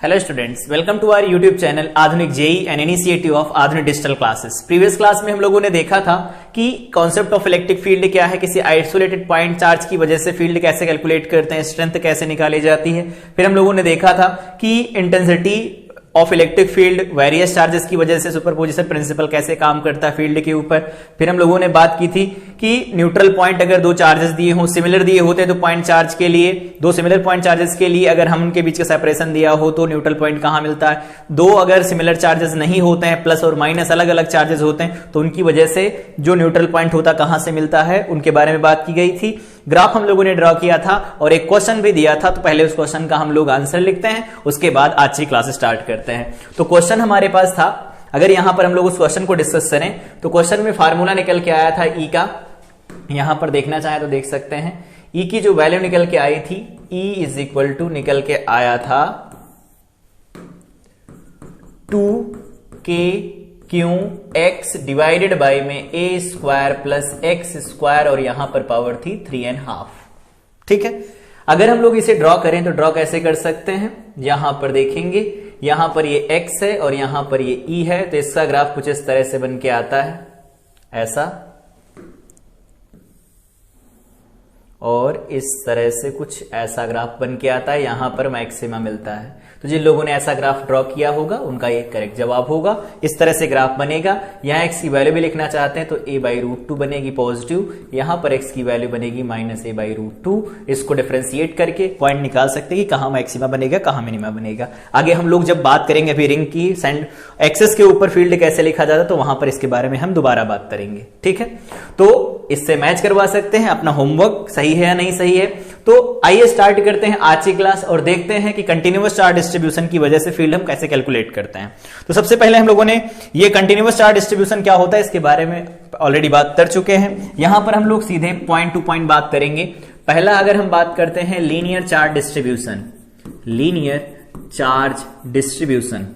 Hello students, welcome to our YouTube channel Adhunik JE and initiative of Adhunik digital classes. Previous class में हम लोगों ने देखा था कि कॉन्सेप्ट ऑफ इलेक्ट्रिक फील्ड क्या है, किसी आइसोलेटेड पॉइंट चार्ज की वजह से फील्ड कैसे कैलकुलेट करते हैं, स्ट्रेंथ कैसे निकाली जाती है। फिर हम लोगों ने देखा था कि intensity of electric field various charges की वजह से सुपरपोजिशन प्रिंसिपल कैसे काम करता है फील्ड के ऊपर। फिर हम लोगों ने बात की थी कि न्यूट्रल पॉइंट अगर दो चार्जेस दिए हों, सिमिलर दिए होते हैं, तो पॉइंट चार्ज के लिए, दो सिमिलर पॉइंट चार्जेस के लिए अगर हम उनके बीच का सेपरेशन दिया हो तो न्यूट्रल पॉइंट कहां मिलता है। दो अगर सिमिलर चार्जेस नहीं होते हैं, प्लस और माइनस अलग अलग चार्जेस होते हैं, तो उनकी वजह से जो न्यूट्रल पॉइंट होता कहां से मिलता है, उनके बारे में बात की गई थी। ग्राफ हम लोगों ने ड्रॉ किया था और एक क्वेश्चन भी दिया था, तो पहले उस क्वेश्चन का हम लोग आंसर लिखते हैं, उसके बाद आज की क्लास स्टार्ट करते हैं। तो क्वेश्चन हमारे पास था, अगर यहां पर हम लोग उस क्वेश्चन को डिस्कस करें तो क्वेश्चन में फार्मूला निकल के आया था ई का। यहां पर देखना चाहे तो देख सकते हैं, ई की जो वैल्यू निकल के आई थी, ई इज इक्वल टू निकल के आया था 2k Q x divided by में ए स्क्वायर प्लस एक्स स्क्वायर, और यहां पर पावर थी 3.5। ठीक है, अगर हम लोग इसे ड्रॉ करें तो ड्रॉ कैसे कर सकते हैं, यहां पर देखेंगे, यहां पर ये x है और यहां पर ये e है, तो इसका ग्राफ कुछ इस तरह से बन के आता है, ऐसा, और इस तरह से कुछ ऐसा ग्राफ बन के आता है, यहां पर मैक्सिमा मिलता है। तो जिन लोगों ने ऐसा ग्राफ ड्रॉ किया होगा उनका ये करेक्ट जवाब होगा। इस तरह से ग्राफ बनेगा। यहां x की वैल्यू भी लिखना चाहते हैं तो a/√2 बनेगी पॉजिटिव, यहां पर x की वैल्यू बनेगी -a/√2। इसको डिफरेंशिएट करके पॉइंट निकाल सकते हैं कि कहां मैक्सिमा बनेगा, कहां मिनिमा बनेगा। आगे हम लोग जब बात करेंगे अभी रिंग की एक्सेस के ऊपर फील्ड कैसे लिखा जाता है, तो वहां पर इसके बारे में हम दोबारा बात करेंगे। ठीक है, तो इससे मैच करवा सकते हैं, अपना होमवर्क सही है या नहीं सही है। तो आइए स्टार्ट करते हैं आज की क्लास और देखते हैं कि कंटिन्यूअस चार्ज डिस्ट्रीब्यूशन की वजह से फील्ड हम कैसे कैलकुलेट करते हैं। तो सबसे पहले हम लोगों ने ये कंटिन्यूअस चार्ज डिस्ट्रीब्यूशन क्या होता है इसके बारे में ऑलरेडी बात कर चुके हैं। यहां पर हम लोग सीधे पॉइंट टू पॉइंट बात करेंगे। पहला अगर हम बात करते हैं linear charge distribution, linear charge distribution,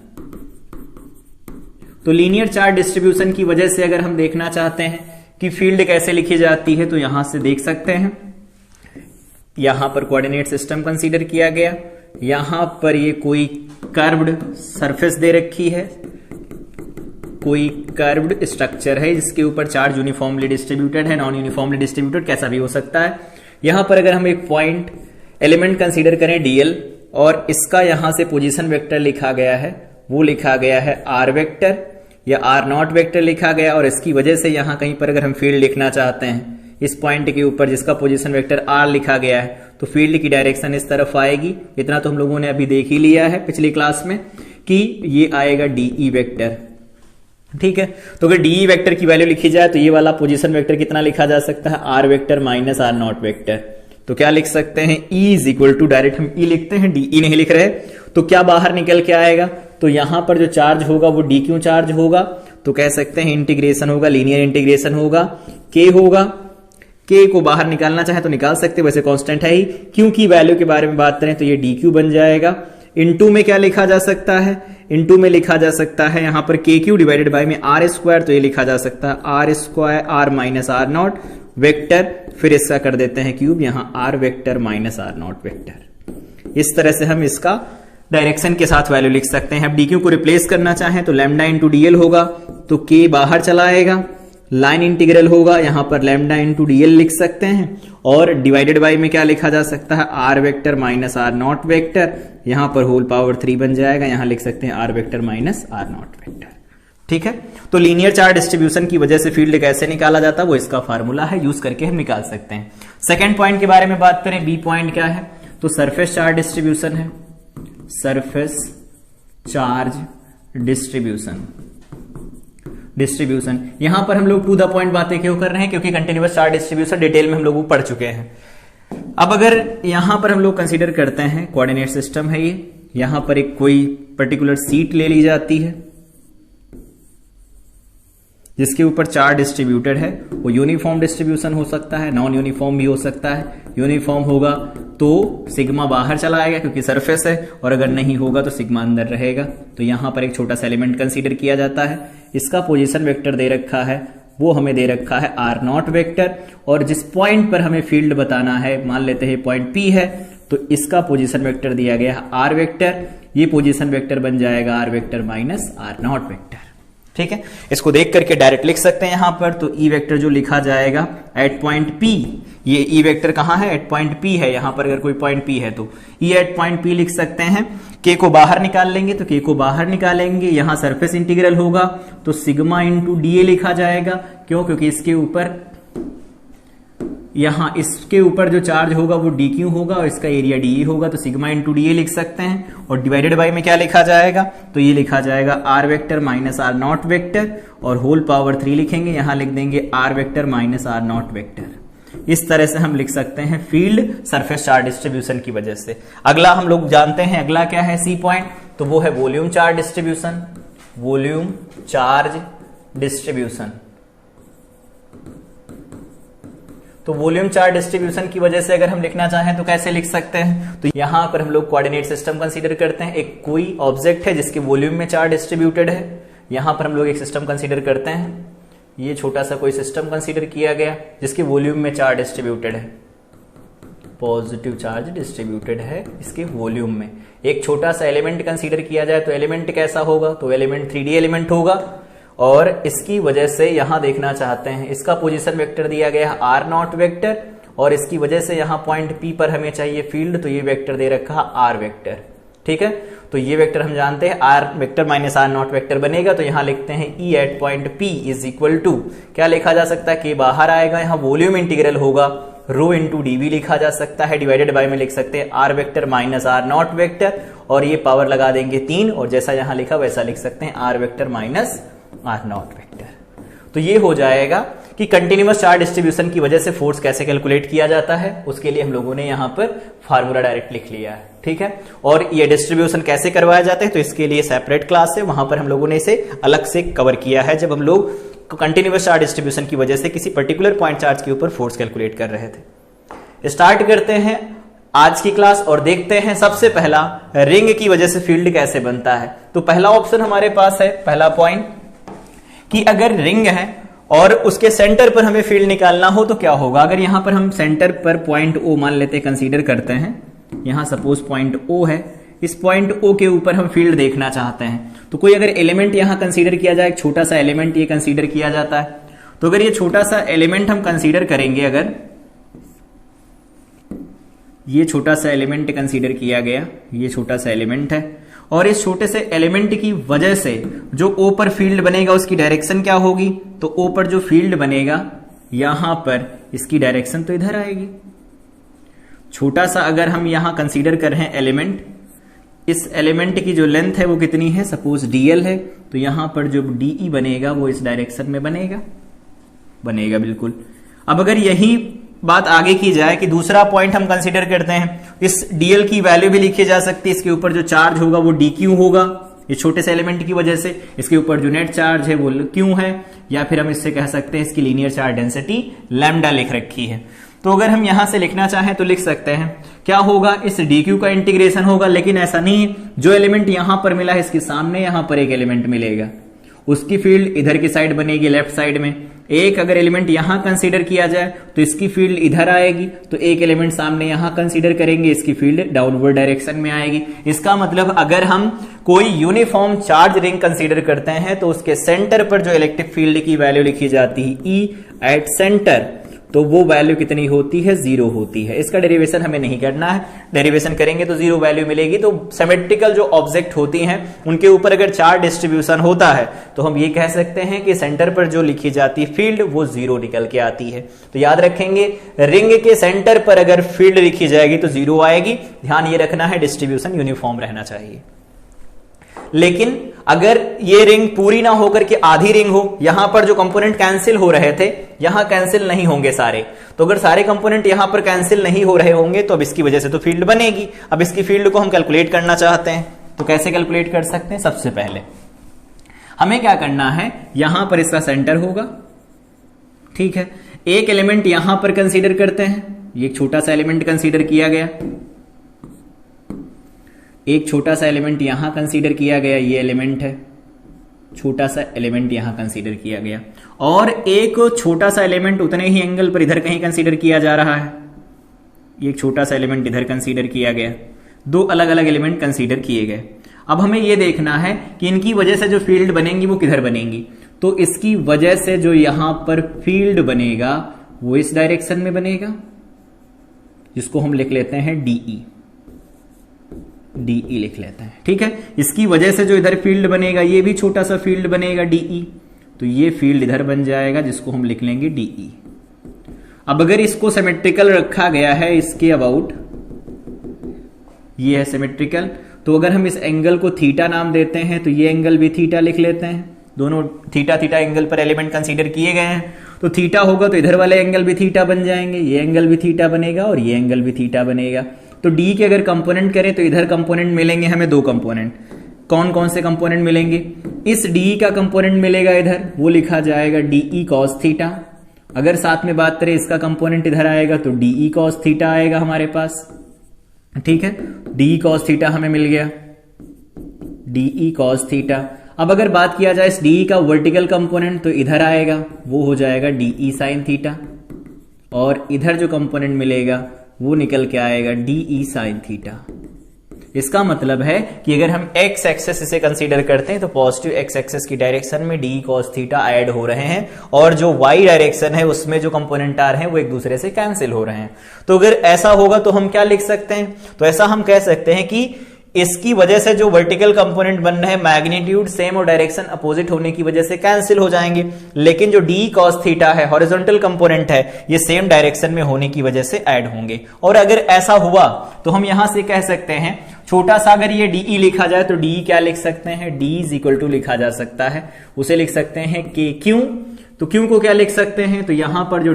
तो लीनियर चार्ज डिस्ट्रीब्यूशन की वजह से अगर हम देखना चाहते हैं कि फील्ड कैसे लिखी जाती है, तो यहां से देख सकते हैं, यहां पर कोऑर्डिनेट सिस्टम कंसीडर किया गया, यहां पर ये कोई कर्व्ड सरफेस दे रखी है, कोई कर्व्ड स्ट्रक्चर है जिसके ऊपर चार्ज यूनिफॉर्मली डिस्ट्रीब्यूटेड है, नॉन यूनिफॉर्मली डिस्ट्रीब्यूटेड, कैसा भी हो सकता है। यहां पर अगर हम एक पॉइंट एलिमेंट कंसीडर करें dl, और इसका यहां से पोजीशन वेक्टर लिखा गया है, वो लिखा गया है r वेक्टर या r0 वेक्टर लिखा गया, और इसकी वजह से यहां कहीं पर अगर हम फील्ड लिखना चाहते हैं इस पॉइंट के ऊपर जिसका पोजीशन वेक्टर r लिखा गया है, तो फील्ड की डायरेक्शन इस तरफ आएगी। इतना तो हम लोगों ने अभी देख ही लिया है पिछली क्लास में कि ये आएगा dE वेक्टर। ठीक है, तो अगर dE वेक्टर की वैल्यू लिखी जाए तो ये वाला पोजीशन वेक्टर कितना लिखा जा सकता है, r vector minus r0 vector. तो क्या लिख सकते हैं, E is equal to, direct हम E लिखते हैं, dE नहीं लिख रहे, तो क्या बाहर निकल के आएगा, तो यहां पर जो चार्ज होगा वो dQ चार्ज होगा, तो कह सकते हैं इंटीग्रेशन होगा, लीनियर इंटीग्रेशन होगा, K होगा, K को बाहर निकालना चाहे तो निकाल सकते, वैसे कांस्टेंट है ही। Q की वैल्यू के बारे में बात करें तो ये dQ बन जाएगा। इनटू में क्या लिखा जा सकता है, इनटू में लिखा जा सकता है यहां पर KQ डिवाइडेड बाय में R स्क्वायर, तो ये लिखा जा सकता है R square R minus R0 vector, फिर इसका कर देते हैं क्यूब, यहां R vector minus R0 vector. इस तरह से हम इसका डायरेक्शन के साथ वैल्यू लिख सकते हैं। अब dQ को रिप्लेस करना चाहें तो लैम्डा इंटू dl होगा, तो K बाहर चला आएगा, लाइन इंटीग्रल होगा, यहां पर लैम्डा इंटू dl लिख सकते हैं, और डिवाइडेड बाय में क्या लिखा जा सकता है, r vector minus r0 vector, यहां पर होल पावर 3 बन जाएगा, यहां लिख सकते हैं r vector minus r0 vector. ठीक है, तो लीनियर चार्ज डिस्ट्रीब्यूशन की वजह से फील्ड कैसे निकाला जाता है वो इसका फार्मूला है, यूज करके हम निकाल सकते हैं। सेकेंड पॉइंट के बारे में बात करें, बी पॉइंट क्या है, तो सरफेस चार्ज डिस्ट्रीब्यूशन है, सरफेस चार्ज डिस्ट्रीब्यूशन। यहां पर हम लोग टू द पॉइंट बातें क्यों कर रहे हैं, क्योंकि कंटिन्यूअस चार्ज डिस्ट्रीब्यूशन डिटेल में हम लोग पढ़ चुके हैं। अब अगर यहां पर हम लोग कंसीडर करते हैं कोऑर्डिनेट सिस्टम है ये, यहां पर एक कोई पर्टिकुलर सीट ले ली जाती है जिसके ऊपर चार्ज डिस्ट्रीब्यूटेड है, वो यूनिफॉर्म डिस्ट्रीब्यूशन हो सकता है, नॉन यूनिफॉर्म भी हो सकता है। यूनिफॉर्म होगा तो सिग्मा बाहर चला आएगा क्योंकि सरफेस है, और अगर नहीं होगा तो सिग्मा अंदर रहेगा। तो यहां पर एक छोटा सा एलिमेंट कंसीडर किया जाता है, इसका पोजीशन वेक्टर दे रखा है, वो हमें दे रखा है r0 वेक्टर, और जिस पॉइंट पर हमें फील्ड बताना है, मान लेते हैं पॉइंट P है, तो इसका पोजीशन वेक्टर दिया गया है आर वेक्टर, ये पोजीशन वेक्टर बन जाएगा R vector minus R not vector. ठीक है, इसको देख करके डायरेक्ट लिख सकते हैं यहां पर। तो ई वेक्टर जो लिखा जाएगा एट पॉइंट पी, ये ई वेक्टर कहां है, एट पॉइंट पी है यहां पर, अगर कोई पॉइंट पी है तो ई एट पॉइंट पी लिख सकते हैं। के को बाहर निकाल लेंगे, तो के को बाहर निकालेंगे, यहां सरफेस इंटीग्रल होगा तो सिग्मा इंटू डी ए लिखा जाएगा। क्यों, क्योंकि इसके ऊपर, यहां इसके ऊपर जो चार्ज होगा वो डी क्यू होगा और इसका एरिया डी ए होगा, तो सिग्मा इंटू डी ए लिख सकते हैं। और डिवाइडेड बाय में क्या लिखा जाएगा, तो ये लिखा जाएगा R vector minus R not vector और होल पावर 3 लिखेंगे, यहां लिख देंगे R vector minus R not vector. इस तरह से हम लिख सकते हैं फील्ड सरफेस चार्ज डिस्ट्रीब्यूशन की वजह से। अगला हम लोग जानते हैं, अगला क्या है सी पॉइंट, तो वो है volume charge distribution. Volume charge distribution, तो वॉल्यूम चार्ज डिस्ट्रीब्यूशन की वजह से अगर हम लिखना चाहें तो कैसे लिख सकते हैं, तो यहां पर हम लोग कोऑर्डिनेट सिस्टम कंसीडर करते हैं। एक कोई ऑब्जेक्ट है जिसके वॉल्यूम में चार्ज डिस्ट्रीब्यूटेड है, यहां पर हम लोग एक सिस्टम कंसीडर करते हैं। ये छोटा सा कोई सिस्टम कंसीडर किया गया जिसके वॉल्यूम में चार्ज डिस्ट्रीब्यूटेड है, पॉजिटिव चार्ज डिस्ट्रीब्यूटेड है इसके वॉल्यूम में। एक छोटा सा एलिमेंट कंसीडर किया जाए तो एलिमेंट कैसा होगा, तो एलिमेंट 3D एलिमेंट होगा। और इसकी वजह से यहां देखना चाहते हैं, इसका पोजीशन वेक्टर दिया गया है आर नॉट वेक्टर और इसकी वजह से यहां पॉइंट पी पर हमें चाहिए फील्ड, तो ये वेक्टर दे रखा है आर वेक्टर। ठीक है, तो ये वेक्टर हम जानते हैं R vector minus R not vector बनेगा, तो यहां लिखते हैं E at point P is equal to, क्या लिखा जा सकता है, के बाहर आएगा, यहां वॉल्यूम इंटीग्रल होगा रो इंटू डीवी लिखा जा सकता है, डिवाइडेड बाय में लिख सकते हैं R vector minus R not vector और ये पावर लगा देंगे 3 और जैसा यहां लिखा वैसा लिख सकते हैं R vector minus R not vector. तो ये हो जाएगा कि कंटिन्यूअस चार्ज डिस्ट्रीब्यूशन की वजह से फोर्स कैसे कैलकुलेट किया जाता है, उसके लिए हम लोगों ने यहां पर फार्मूला डायरेक्ट लिख लिया है। ठीक है, और ये डिस्ट्रीब्यूशन कैसे करवाया जाता है, तो इसके लिए सेपरेट क्लास है, वहां पर हम लोगों ने इसे अलग से कवर किया है जब हम लोग कंटिन्यूअस चार्ज डिस्ट्रीब्यूशन की वजह से किसी पर्टिकुलर पॉइंट चार्ज के ऊपर फोर्स कैलकुलेट कर रहे थे। स्टार्ट करते हैं आज की क्लास और देखते हैं सबसे पहला रिंग की वजह से फील्ड कैसे बनता है। तो पहला ऑप्शन हमारे पास है, पहला पॉइंट, कि अगर रिंग है और उसके सेंटर पर हमें फील्ड निकालना हो तो क्या होगा। अगर यहां पर हम सेंटर पर पॉइंट ओ मान लेते, कंसीडर करते हैं, यहां सपोज पॉइंट ओ है, इस पॉइंट ओ के ऊपर हम फील्ड देखना चाहते हैं, तो कोई अगर एलिमेंट यहां कंसीडर किया जाए, एक छोटा सा एलिमेंट ये कंसीडर किया जाता है, तो अगर ये छोटा सा एलिमेंट हम कंसीडर करेंगे, अगर ये छोटा सा एलिमेंट कंसीडर किया गया, ये छोटा सा एलिमेंट है और इस छोटे से एलिमेंट की वजह से जो ओ पर फील्ड बनेगा उसकी डायरेक्शन क्या होगी, तो ओ पर जो फील्ड बनेगा यहां पर इसकी डायरेक्शन तो इधर आएगी। छोटा सा अगर हम यहां कंसीडर कर रहे हैं एलिमेंट, इस एलिमेंट की जो लेंथ है वो कितनी है, सपोज डीएल है, तो यहां पर जो डीई बनेगा वो इस डायरेक्शन में बनेगा बिल्कुल। अब अगर यही बात आगे की जाए कि दूसरा पॉइंट हम कंसीडर करते हैं, इस डीएल की वैल्यू भी लिखी जा सकती है, इसके ऊपर जो चार्ज होगा वो डी क्यू होगा, ये छोटे से एलिमेंट की वजह से, इसके ऊपर जो नेट चार्ज है वो क्यू है, या फिर हम इससे कह सकते हैं इसकी लीनियर चार्ज डेंसिटी लैम्डा लिख रखी है। तो अगर हम यहां से लिखना चाहें तो लिख सकते हैं, क्या होगा, इस डी क्यू का इंटीग्रेशन होगा, लेकिन ऐसा नहीं है, जो एलिमेंट यहां पर मिला है इसके सामने यहां पर एक एलिमेंट मिलेगा, उसकी फील्ड इधर की साइड बनेगी लेफ्ट साइड में। एक अगर एलिमेंट यहां कंसीडर किया जाए तो इसकी फील्ड इधर आएगी, तो एक एलिमेंट सामने यहां कंसीडर करेंगे, इसकी फील्ड डाउनवर्ड डायरेक्शन में आएगी। इसका मतलब अगर हम कोई यूनिफॉर्म चार्ज रिंग कंसीडर करते हैं तो उसके सेंटर पर जो इलेक्ट्रिक फील्ड की वैल्यू लिखी जाती है ई एट सेंटर, तो वो वैल्यू कितनी होती है, 0 होती है। इसका डेरिवेशन हमें नहीं करना है, डेरिवेशन करेंगे तो 0 वैल्यू मिलेगी। तो सिमेट्रिकल जो ऑब्जेक्ट होती हैं उनके ऊपर अगर चार्ज डिस्ट्रीब्यूशन होता है तो हम ये कह सकते हैं कि सेंटर पर जो लिखी जाती है फील्ड वो 0 निकल के आती है। तो याद रखेंगे, रिंग के सेंटर पर अगर फील्ड लिखी जाएगी तो 0 आएगी। ध्यान ये रखना है, डिस्ट्रीब्यूशन यूनिफॉर्म रहना चाहिए। लेकिन अगर ये रिंग पूरी ना होकर के आधी रिंग हो, यहां पर जो कंपोनेंट कैंसिल हो रहे थे यहां कैंसिल नहीं होंगे सारे, तो अगर सारे कंपोनेंट यहां पर कैंसिल नहीं हो रहे होंगे तो अब इसकी वजह से तो फील्ड बनेगी। अब इसकी फील्ड को हम कैलकुलेट करना चाहते हैं, तो कैसे कैलकुलेट कर सकते हैं, सबसे पहले हमें क्या करना है, यहां पर इसका सेंटर होगा, ठीक है, एक एलिमेंट यहां पर कंसीडर करते हैं, ये छोटा सा एलिमेंट कंसीडर किया गया, एक छोटा सा एलिमेंट यहां कंसीडर किया गया, ये एलिमेंट है, छोटा सा एलिमेंट यहां कंसीडर किया गया, और एक छोटा सा एलिमेंट उतने ही एंगल पर इधर कहीं कंसीडर किया जा रहा है, ये एक छोटा सा एलिमेंट इधर कंसीडर किया गया, दो अलग अलग एलिमेंट कंसीडर किए गए। अब हमें ये देखना है कि इनकी वजह से जो फील्ड बनेंगी वो किधर बनेंगी। तो इसकी वजह से जो यहां पर फील्ड बनेगा वो इस डायरेक्शन में बनेगा, जिसको हम लिख लेते हैं डीई, डीई लिख लेते हैं, ठीक है। इसकी वजह से जो इधर फील्ड बनेगा ये भी छोटा सा फील्ड बनेगा डीई, तो ये फील्ड इधर बन जाएगा जिसको हम लिख लेंगे डीई। अब अगर इसको सिमेट्रिकल रखा गया है इसके अबाउट, ये है सिमेट्रिकल, तो अगर हम इस एंगल को थीटा नाम देते हैं तो ये एंगल भी थीटा लिख लेते हैं। दोनों थीटा थीटा एंगल पर एलिमेंट कंसीडर किए गए हैं, तो थीटा होगा तो इधर वाले एंगल भी थीटा बन जाएंगे, ये एंगल भी थीटा बनेगा और ये एंगल भी थीटा बनेगा। तो डी के अगर कंपोनेंट करें तो इधर कंपोनेंट मिलेंगे हमें दो कंपोनेंट। कौन कौन से कंपोनेंट मिलेंगे? इस डी का कंपोनेंट मिलेगा इधर, वो लिखा जाएगा डीई कॉस थीटा। अगर साथ में बात करें इसका कंपोनेंट इधर आएगा तो डीई कॉस थीटा आएगा हमारे पास, ठीक है। डी कॉस थीटा हमें मिल गया, डीई कॉस थीटा। अब अगर बात किया जाए इस डी का वर्टिकल कंपोनेंट तो इधर आएगा, वो हो जाएगा डीई साइन थीटा, और इधर जो कंपोनेंट मिलेगा वो निकल के आएगा डीई साइन थीटा। इसका मतलब है कि अगर हम एक्स एक्सेस इसे कंसीडर करते हैं तो पॉजिटिव एक्स एक्सेस की डायरेक्शन में डी कॉस थीटा ऐड हो रहे हैं, और जो वाई डायरेक्शन है उसमें जो कंपोनेंट आ रहे हैं वो एक दूसरे से कैंसिल हो रहे हैं। तो अगर ऐसा होगा तो हम क्या लिख सकते हैं? तो ऐसा हम कह सकते हैं कि इसकी वजह से जो वर्टिकल कंपोनेंट बन रहे हैं मैग्नीट्यूड सेम और डायरेक्शन अपोजिट होने की वजह से कैंसिल हो जाएंगे, लेकिन जो डी कॉस थीटा है हॉरिजॉन्टल कंपोनेंट है ये सेम डायरेक्शन में होने की वजह से ऐड होंगे। और अगर ऐसा हुआ तो हम यहां से कह सकते हैं छोटा सा अगर ये डीई लिखा जाए तो डी क्या लिख सकते हैं? डी इज इक्वल टू लिखा जा सकता है, उसे लिख सकते हैं के क्यू। तो क्यू को क्या लिख सकते हैं? तो यहां पर जो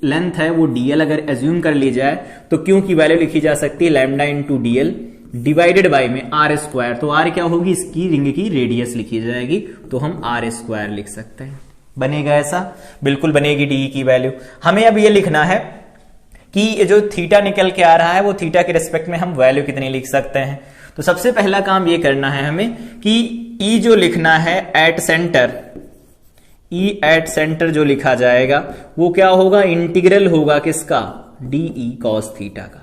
लेंथ है वो डीएल अगर एज्यूम कर ली जाए तो क्यू की वैल्यू लिखी जा सकती है lambda into DL divided by में आर स्क्वायर। तो आर क्या होगी? इसकी रिंग की रेडियस लिखी जाएगी, तो हम आर स्क्वायर लिख सकते हैं। बनेगा ऐसा? बिल्कुल बनेगी डी की वैल्यू। हमें अब ये लिखना है कि ये जो थीटा निकल के आ रहा है वो थीटा के रिस्पेक्ट में हम वैल्यू कितनी लिख सकते हैं। तो सबसे पहला काम ये करना है हमें कि ई जो लिखना है at centre, E at centre जो लिखा जाएगा वो क्या होगा? इंटीग्रल होगा किसका? डीई कॉस थीटा का।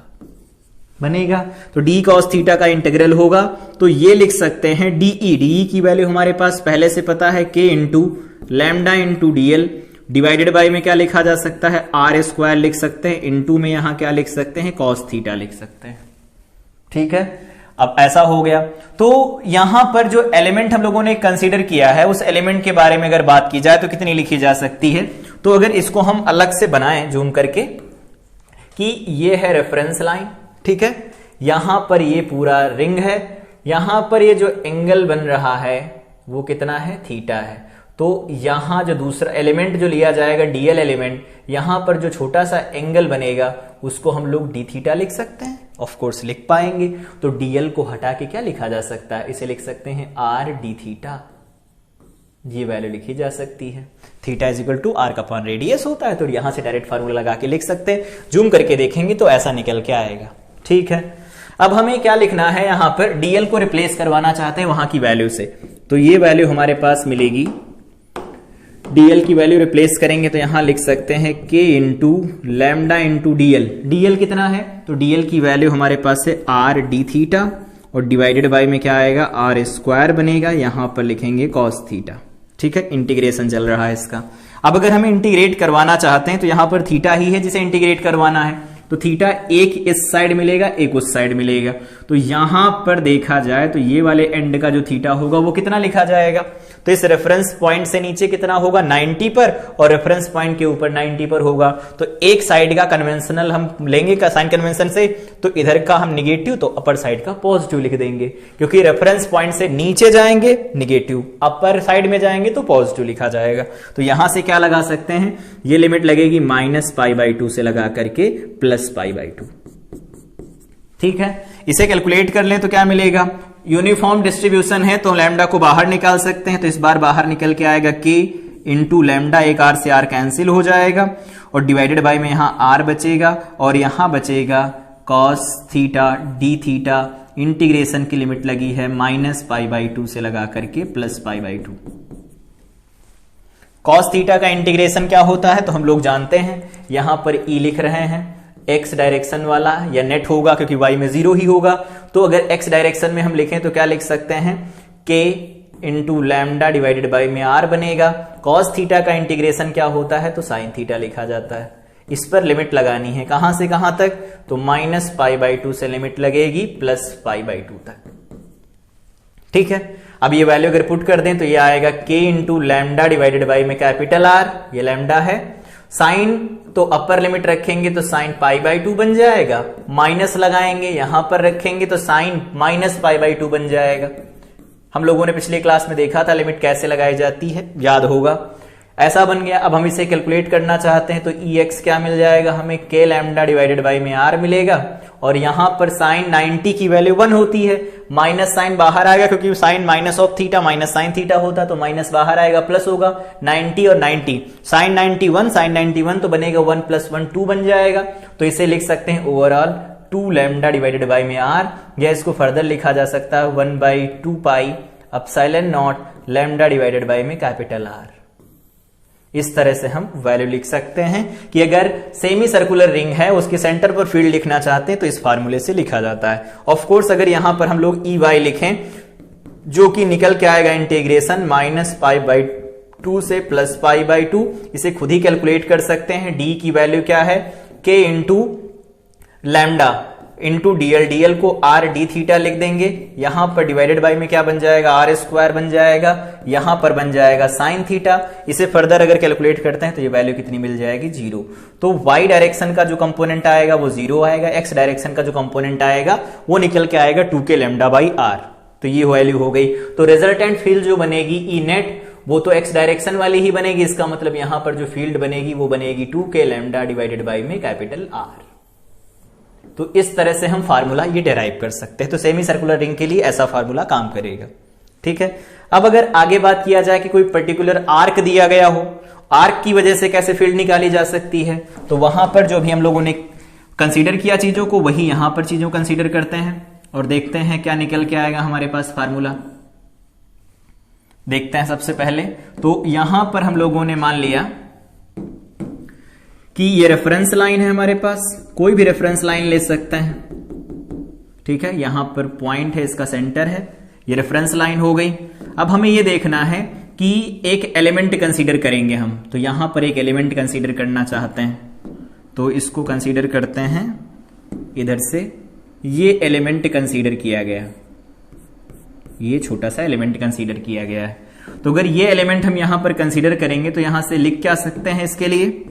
बनेगा तो डी कॉस थीटा का इंटीग्रल होगा, तो ये लिख सकते हैं डीई, डीई की वैल्यू हमारे पास पहले से पता है के into lambda into DL divided by में क्या लिखा जा सकता है? आर स्क्वायर लिख सकते हैं, इंटू में यहां क्या लिख सकते हैं? कॉस थीटा लिख सकते हैं, ठीक है। अब ऐसा हो गया तो यहां पर जो एलिमेंट हम लोगों ने कंसीडर किया है उस एलिमेंट के बारे में अगर बात की जाए तो कितनी लिखी जा सकती है? तो अगर इसको हम अलग से बनाएं जूम करके कि ये है रेफरेंस लाइन, ठीक है, यहां पर ये पूरा रिंग है, यहां पर ये जो एंगल बन रहा है वो कितना है? थीटा है। तो यहां जो दूसरा एलिमेंट जो लिया जाएगा डीएल एलिमेंट, यहां पर जो छोटा सा एंगल बनेगा उसको हम लोग डी थीटा लिख सकते हैं, ऑफ कोर्स लिख पाएंगे। तो डीएल को हटा के क्या लिखा जा सकता है? इसे लिख सकते हैं आर डी थीटा, ये वैल्यू लिखी जा सकती है। Theta is equal to R का अपॉन रेडियस होता है, तो यहां से डायरेक्ट फार्मूला लगा के लिख सकते हैं। जूम करके देखेंगे तो ऐसा निकल के आएगा, ठीक है। अब हमें क्या लिखना है? यहां पर डीएल को रिप्लेस करवाना चाहते हैं वहां की वैल्यू से, तो ये वैल्यू हमारे पास मिलेगी, डीएल की वैल्यू रिप्लेस करेंगे तो यहां लिख सकते हैं के into lambda into DL. DL कितना है? तो डीएल की वैल्यू हमारे पास है आर डी थीटा, और डिवाइडेड बाय में क्या आएगा? आर स्क्वायर बनेगा, यहां पर लिखेंगे कॉस थीटा, ठीक है। इंटीग्रेशन चल रहा है इसका। अब अगर हमें इंटीग्रेट करवाना चाहते हैं तो यहां पर थीटा ही है जिसे इंटीग्रेट करवाना है, तो थीटा एक इस साइड मिलेगा एक उस साइड मिलेगा। तो यहां पर देखा जाए तो ये वाले एंड का जो थीटा होगा वो कितना लिखा जाएगा? तो इस रेफरेंस पॉइंट से नीचे कितना होगा? 90 पर, और रेफरेंस पॉइंट के ऊपर 90 पर होगा। तो एक साइड का कन्वेंशनल हम लेंगे का साइन कन्वेंशन से, तो इधर का हम निगेटिव तो अपर साइड का पॉजिटिव लिख देंगे, क्योंकि रेफरेंस पॉइंट से नीचे जाएंगे निगेटिव, अपर साइड में जाएंगे तो पॉजिटिव लिखा जाएगा। तो यहां से क्या लगा सकते हैं? ये लिमिट लगेगी -π/2 से लगा करके +π/2, ठीक है। इसे कैलकुलेट कर लें तो क्या मिलेगा? यूनिफॉर्म डिस्ट्रीब्यूशन है तो लैम्डा को बाहर निकाल सकते हैं, तो इस बार बाहर निकल के आएगा के इंटू लैम्डा, एक आर से आर कैंसिल हो जाएगा, और डिवाइडेड बाय में यहां आर बचेगा, और यहां बचेगा cos theta D theta. Integration की लिमिट लगी है -π/2 से लगा करके +π/2। कॉस थीटा का इंटीग्रेशन क्या होता है तो हम लोग जानते हैं, यहां पर ई लिख रहे हैं, एक्स डायरेक्शन वाला या नेट होगा क्योंकि वाई में 0 ही होगा। तो अगर एक्स डायरेक्शन में हम लिखें तो क्या लिख सकते हैं, के इंटू लैम्डा डिवाइडेड बाई में आर बनेगा। कॉस थीटा का इंटीग्रेशन क्या होता है, तो साइन थीटा लिखा जाता है। इस पर लिमिट लगानी है, कहां से कहां तक, तो -π/2 से लिमिट लगेगी +π/2 तक। ठीक है, अब ये वैल्यू अगर पुट कर दें तो ये आएगा k into lambda divided by में कैपिटल आर, ये लैम्डा है। साइन तो अपर लिमिट रखेंगे तो साइन π/2 बन जाएगा, माइनस लगाएंगे यहां पर रखेंगे तो साइन -π/2 बन जाएगा। हम लोगों ने पिछले क्लास में देखा था लिमिट कैसे लगाई जाती है, याद होगा। ऐसा बन गया। अब हम इसे कैलकुलेट करना चाहते हैं तो EX क्या मिल जाएगा हमें, k लैम्डा डिवाइडेड बाई में R मिलेगा। और यहां पर साइन 90 की वैल्यू 1 होती है, माइनस साइन बाहर आएगा क्योंकि sine minus of theta minus sine theta होता, तो माइनस बाहर आएगा, प्लस होगा 90 और 90, साइन 91 तो बनेगा 1 + 1 2 बन जाएगा। तो इसे लिख सकते हैं ओवरऑल 2 लैम्डा डिवाइडेड बाई में R, या इसको फर्दर लिखा जा सकता है 1/2 pi epsilon not lambda divided by में कैपिटल R। इस तरह से हम वैल्यू लिख सकते हैं कि अगर सेमी सर्कुलर रिंग है उसके सेंटर पर फील्ड लिखना चाहते हैं तो इस फार्मूले से लिखा जाता है। ऑफ कोर्स अगर यहां पर हम लोग EY लिखें जो कि निकल के आएगा इंटीग्रेशन -π/2 से +π/2, इसे खुद ही कैलकुलेट कर सकते हैं। D की वैल्यू क्या है, K into lambda into DL को R d थीटा लिख देंगे। यहां पर डिवाइडेड बाई में क्या बन जाएगा, R² बन जाएगा, यहां पर बन जाएगा साइन थीटा। इसे फर्दर अगर कैलकुलेट करते हैं तो ये वैल्यू कितनी मिल जाएगी, 0। तो y डायरेक्शन का जो कंपोनेंट आएगा वो 0 आएगा, x डायरेक्शन का जो कंपोनेंट आएगा वो निकल के आएगा 2k लैम्डा बाई R। तो ये वैल्यू हो गई। तो रिजल्टेंट फील्ड जो बनेगी E नेट वो तो x डायरेक्शन वाली ही बनेगी। इसका मतलब यहां पर जो फील्ड बनेगी वो बनेगी 2k लैम्डा डिवाइडेड बाई में कैपिटल R। तो इस तरह से हम फार्मूला ये डेराइव कर सकते हैं। तो सेमी सर्कुलर रिंग के लिए ऐसा फार्मूला काम करेगा। ठीक है, अब अगर आगे बात किया जाए कि कोई पर्टिकुलर आर्क दिया गया हो, आर्क की वजह से कैसे फील्ड निकाली जा सकती है, तो वहां पर जो भी हम लोगों ने कंसीडर किया चीजों को वही यहां पर चीजों कंसीडर करते हैं और देखते हैं क्या निकल के आएगा हमारे पास फार्मूला। देखते हैं सबसे पहले तो यहां पर हम लोगों ने मान लिया कि ये रेफरेंस लाइन है हमारे पास, कोई भी रेफरेंस लाइन ले सकते हैं। ठीक है, यहां पर पॉइंट है, इसका सेंटर है, ये रेफरेंस लाइन हो गई। अब हमें ये देखना है कि एक एलिमेंट कंसीडर करेंगे हम, तो यहां पर एक एलिमेंट कंसीडर करना चाहते हैं तो इसको कंसीडर करते हैं इधर से। ये एलिमेंट कंसीडर किया गया, ये छोटा सा एलिमेंट कंसीडर किया गया है। तो अगर ये एलिमेंट हम यहां पर कंसीडर करेंगे तो यहां से लिख क्या सकते हैं, इसके लिए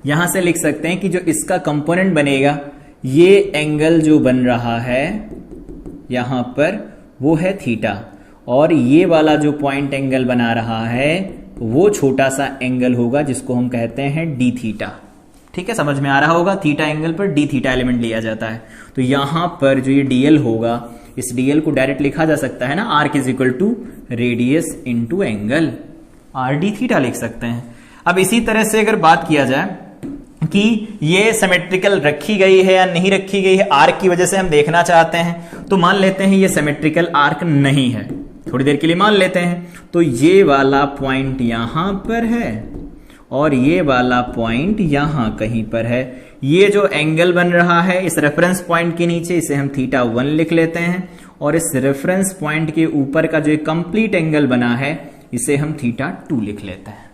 यहां से लिख सकते हैं कि जो इसका कंपोनेंट बनेगा, ये एंगल जो बन रहा है यहां पर वो है थीटा, और ये वाला जो पॉइंट एंगल बना रहा है वो छोटा सा एंगल होगा जिसको हम कहते हैं डी थीटा। ठीक है, समझ में आ रहा होगा, थीटा एंगल पर डी थीटा एलिमेंट लिया जाता है। तो यहां पर जो ये डीएल होगा, इस डीएल को डायरेक्ट लिखा जा सकता है ना, arc is equal to radius into angle, R D theta लिख सकते हैं। अब इसी तरह से अगर बात किया जाए कि ये सिमेट्रिकल रखी गई है या नहीं रखी गई है, आर्क की वजह से हम देखना चाहते हैं, तो मान लेते हैं ये सिमेट्रिकल आर्क नहीं है, थोड़ी देर के लिए मान लेते हैं। तो ये वाला पॉइंट यहां पर है और ये वाला पॉइंट यहां कहीं पर है। ये जो एंगल बन रहा है इस रेफरेंस पॉइंट के नीचे, इसे हम θ1 लिख लेते हैं, और इस रेफरेंस पॉइंट के ऊपर का जो कंप्लीट एंगल बना है इसे हम θ2 लिख लेते हैं।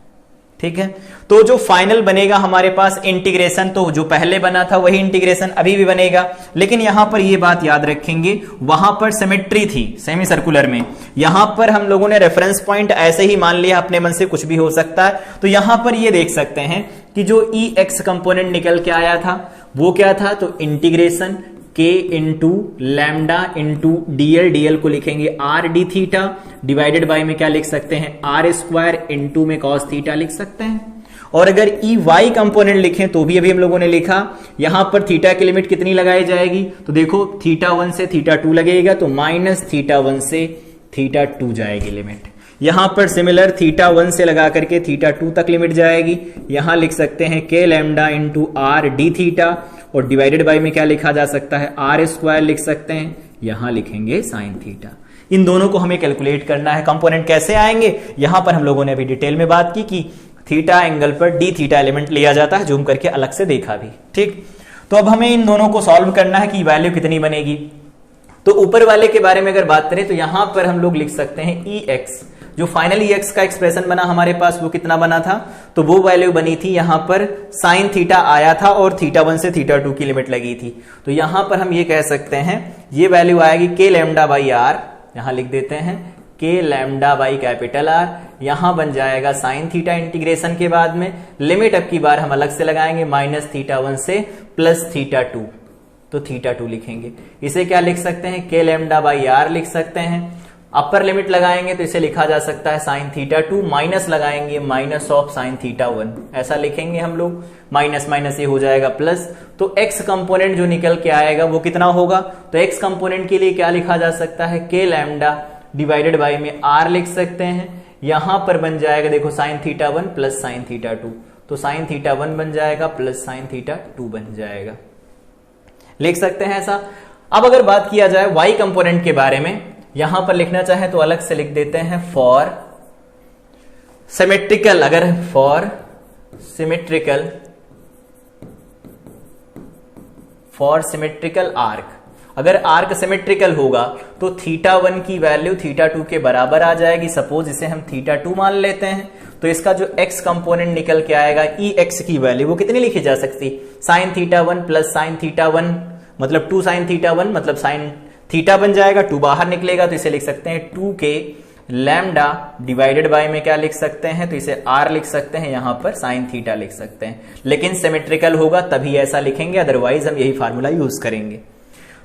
ठीक है, तो जो फाइनल बनेगा हमारे पास इंटीग्रेशन, तो जो पहले बना था वही इंटीग्रेशन अभी भी बनेगा, लेकिन यहां पर ये बात याद रखेंगे, वहां पर सिमेट्री थी सेमी सर्कुलर में, यहां पर हम लोगों ने रेफरेंस पॉइंट ऐसे ही मान लिया, अपने मन से कुछ भी हो सकता है। तो यहां पर ये देख सकते हैं कि जो ई एक्स कंपोनेंट निकल के आया था वो क्या था, तो integration k into lambda into DL को लिखेंगे are D theta, divided by में क्या लिख सकते हैं, आर स्क्वायर इंटू में कॉस थीटा लिख सकते हैं। और अगर ई वाई कंपोनेंट लिखें तो भी अभी हम लोगों ने लिखा, यहां पर थीटा की लिमिट कितनी लगाई जाएगी, तो देखो θ1 से θ2 लगेगा, तो -θ1 से θ2 जाएगी लिमिट। यहां पर सिमिलर θ1 से लगा करके θ2 तक लिमिट जाएगी। यहां लिख सकते हैं k lambda into R D theta, और डिवाइडेड बाय में क्या लिखा जा सकता है, आर स्क्वायर लिख सकते हैं, यहां लिखेंगे साइन थीटा। इन दोनों को हमें कैलकुलेट करना है, कंपोनेंट कैसे आएंगे, यहां पर हम लोगों ने अभी डिटेल में बात की कि थीटा एंगल पर डी थीटा एलिमेंट लिया जाता है, जूम करके अलग से देखा भी। ठीक, तो अब हमें इन दोनों को सॉल्व करना है कि वैल्यू कितनी बनेगी। तो ऊपर वाले के बारे में अगर बात करें तो यहां पर हम लोग लिख सकते हैं ई एक्स, जो फाइनल ई एक्स का एक्सप्रेशन बना हमारे पास वो कितना बना था, तो वो वैल्यू बनी थी यहां पर साइन थीटा आया था और थीटा 1 से थीटा 2 की लिमिट लगी थी। तो यहां पर हम ये कह सकते हैं ये वैल्यू आएगी के लैम्डा बाई आर, यहां लिख देते हैं के लैम्डा बाई कैपिटल आर, यहां बन जाएगा साइन थीटा इंटीग्रेशन के बाद में लिमिट अब की बार हम अलग से लगाएंगे माइनस थीटा 1 से प्लस थीटा 2, तो थीटा 2 लिखेंगे। इसे क्या लिख सकते हैं के लैम्डा बाई आर लिख सकते हैं। अपर लिमिट लगाएंगे तो इसे लिखा जा सकता है साइन थीटा 2, माइनस लगाएंगे माइनस ऑफ साइन थीटा 1, ऐसा लिखेंगे हम लोग। माइनस माइनस ये हो जाएगा प्लस, तो एक्स कंपोनेंट जो निकल के आएगा वो कितना होगा, तो एक्स कंपोनेंट के लिए क्या लिखा जा सकता है के लैम्डा डिवाइडेड बाई में आर लिख सकते हैं। यहां पर बन जाएगा देखो sine theta 1 plus sine theta 2, तो साइन थीटा 1 बन जाएगा प्लस साइन थीटा 2 बन जाएगा, लिख सकते हैं ऐसा। अब अगर बात किया जाए वाई कंपोनेंट के बारे में, यहां पर लिखना चाहे तो अलग से लिख देते हैं फॉर सिमेट्रिकल, अगर फॉर सिमेट्रिकल आर्क, अगर आर्क सिमेट्रिकल होगा तो थीटा 1 की वैल्यू थीटा 2 के बराबर आ जाएगी। सपोज इसे हम थीटा 2 मान लेते हैं, तो इसका जो एक्स कंपोनेंट निकल के आएगा ई एक्स की वैल्यू वो कितनी लिखी जा सकती, sine theta 1 plus sine theta 1 मतलब 2 साइन थीटा 1 मतलब साइन थीटा बन जाएगा, 2 बाहर निकलेगा तो इसे लिख सकते हैं 2 के लैम्डा डिवाइडेड बाय में क्या लिख सकते हैं, तो इसे आर लिख सकते हैं, यहां पर साइन थीटा लिख सकते हैं। लेकिन सिमेट्रिकल होगा तभी ऐसा लिखेंगे, अदरवाइज हम यही फार्मूला यूज करेंगे।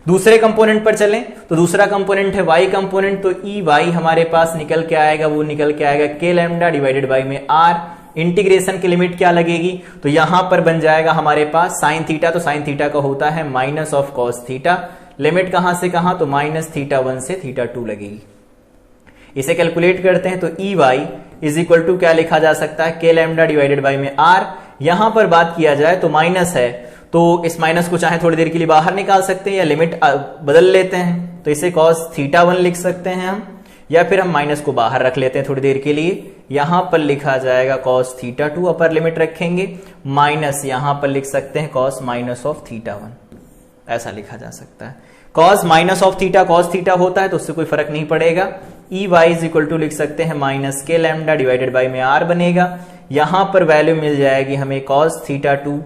दूसरे कंपोनेंट पर चलें तो दूसरा कंपोनेंट है वाई कंपोनेंट, तो ई वाई हमारे पास निकल के आएगा, वो निकल के आएगा के लैम्डा डिवाइडेड बाय में आर। इंटीग्रेशन की लिमिट क्या लगेगी, तो यहां पर बन जाएगा हमारे पास साइन थीटा, तो साइन थीटा का होता है minus of cos theta, limit कहां से कहां, तो माइनस थीटा 1 से थीटा 2 लगेगी। इसे कैलकुलेट करते हैं तो E Y is equal to क्या लिखा जा सकता है, के लैम्डा डिवाइडेड बाय में आर। यहां पर बात किया जाए तो माइनस है, तो इस माइनस को चाहे थोड़ी देर के लिए बाहर निकाल सकते हैं या लिमिट बदल लेते हैं, तो इसे कॉस थीटा 1 लिख सकते हैं हम, या फिर हम माइनस को बाहर रख लेते हैं थोड़ी देर के लिए। यहां पर लिखा जाएगा कॉस थीटा 2, अपर लिमिट रखेंगे, माइनस यहां पर लिख सकते हैं कॉस माइनस ऑफ थीटा 1, ऐसा लिखा जा सकता है। Cos minus of theta cos theta होता है तो उससे कोई फर्क नहीं पड़ेगा। E Y is equal to लिख सकते हैं minus K lambda divided by में आर बनेगा। यहां पर वैल्यू मिल जाएगी हमें cos theta 2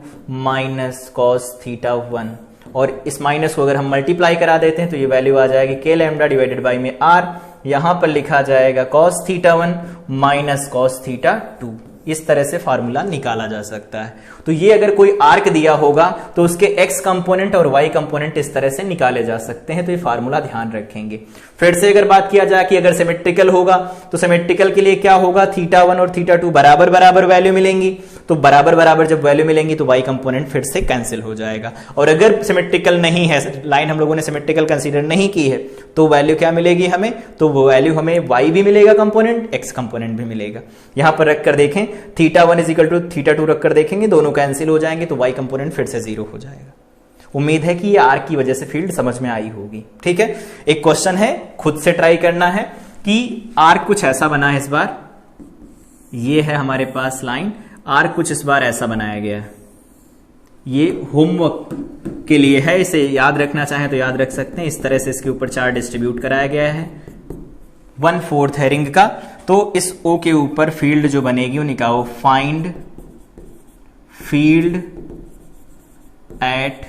minus cos theta 1, और इस माइनस को अगर हम मल्टीप्लाई करा देते हैं तो ये वैल्यू आ जाएगी के लैम्डा डिवाइडेड बाय में आर। यहां पर लिखा जाएगा cos theta 1 minus cos theta 2। इस तरह से फार्मूला निकाला जा सकता है। तो ये अगर कोई आर्क दिया होगा तो उसके एक्स कंपोनेंट और वाई कंपोनेंट इस तरह से निकाले जा सकते हैं, तो ये फार्मूला ध्यान रखेंगे। फिर से अगर बात किया जाए कि अगर सिमेट्रिकल होगा तो सिमेट्रिकल के लिए क्या होगा, थीटा 1 और थीटा 2 बराबर बराबर वैल्यू मिलेंगी, तो बराबर बराबर जब वैल्यू मिलेंगी तो वाई कंपोनेंट फिर से कैंसिल हो जाएगा। और अगर सिमेट्रिकल नहीं है, लाइन हम लोगों ने सिमेट्रिकल कंसीडर नहीं की है, तो वैल्यू क्या मिलेगी हमें, तो वो वैल्यू हमें वाई भी मिलेगा कंपोनेंट, एक्स कंपोनेंट भी मिलेगा। यहां पर रखकर देखें theta 1 is equal to theta 2 रखकर देखेंगे, दोनों कैंसिल हो जाएंगे तो वाई कंपोनेंट फिर से 0 हो जाएगा। उम्मीद है कि ये आर की वजह से फील्ड समझ में आई होगी। ठीक है, एक क्वेश्चन है, खुद से ट्राई करना है कि आर कुछ ऐसा बना है इस बार, ये है हमारे पास लाइन, आर कुछ इस बार ऐसा बनाया गया है। ये होमवर्क के लिए है, इसे याद रखना चाहें तो याद रख सकते हैं। इस तरह से इसके ऊपर चार्ट डिस्ट्रीब्यूट कराया गया है 1/4 है रिंग का। तो इस ओ के ऊपर फील्ड जो बनेगी वो निकालो, find field at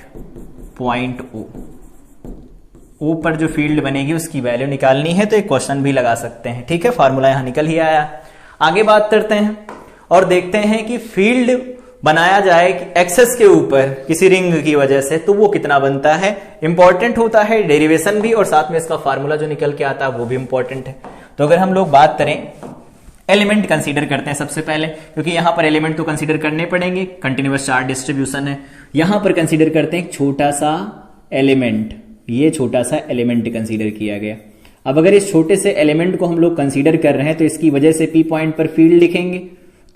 point O. O पर जो फील्ड बनेगी उसकी वैल्यू निकालनी है, तो एक क्वेश्चन भी लगा सकते हैं। ठीक है, फार्मूला यहां निकल ही आया। आगे बात करते हैं और देखते हैं कि फील्ड बनाया जाए एक्सेस के ऊपर किसी रिंग की वजह से तो वो कितना बनता है। इंपॉर्टेंट होता है डेरिवेशन भी, और साथ में इसका फार्मूला जो निकल के आता है वो भी इंपॉर्टेंट है। तो अगर हम लोग बात करें, एलिमेंट कंसीडर करते हैं सबसे पहले, क्योंकि यहां पर एलिमेंट तो कंसीडर करने पड़ेंगे, कंटिन्यूअस चार्ट डिस्ट्रीब्यूशन है। यहां पर कंसीडर करते हैं छोटा सा एलिमेंट, ये छोटा सा एलिमेंट कंसीडर किया गया। अब अगर इस छोटे से एलिमेंट को हम लोग कंसीडर कर रहे हैं तो इसकी वजह से पी पॉइंट पर फील्ड लिखेंगे,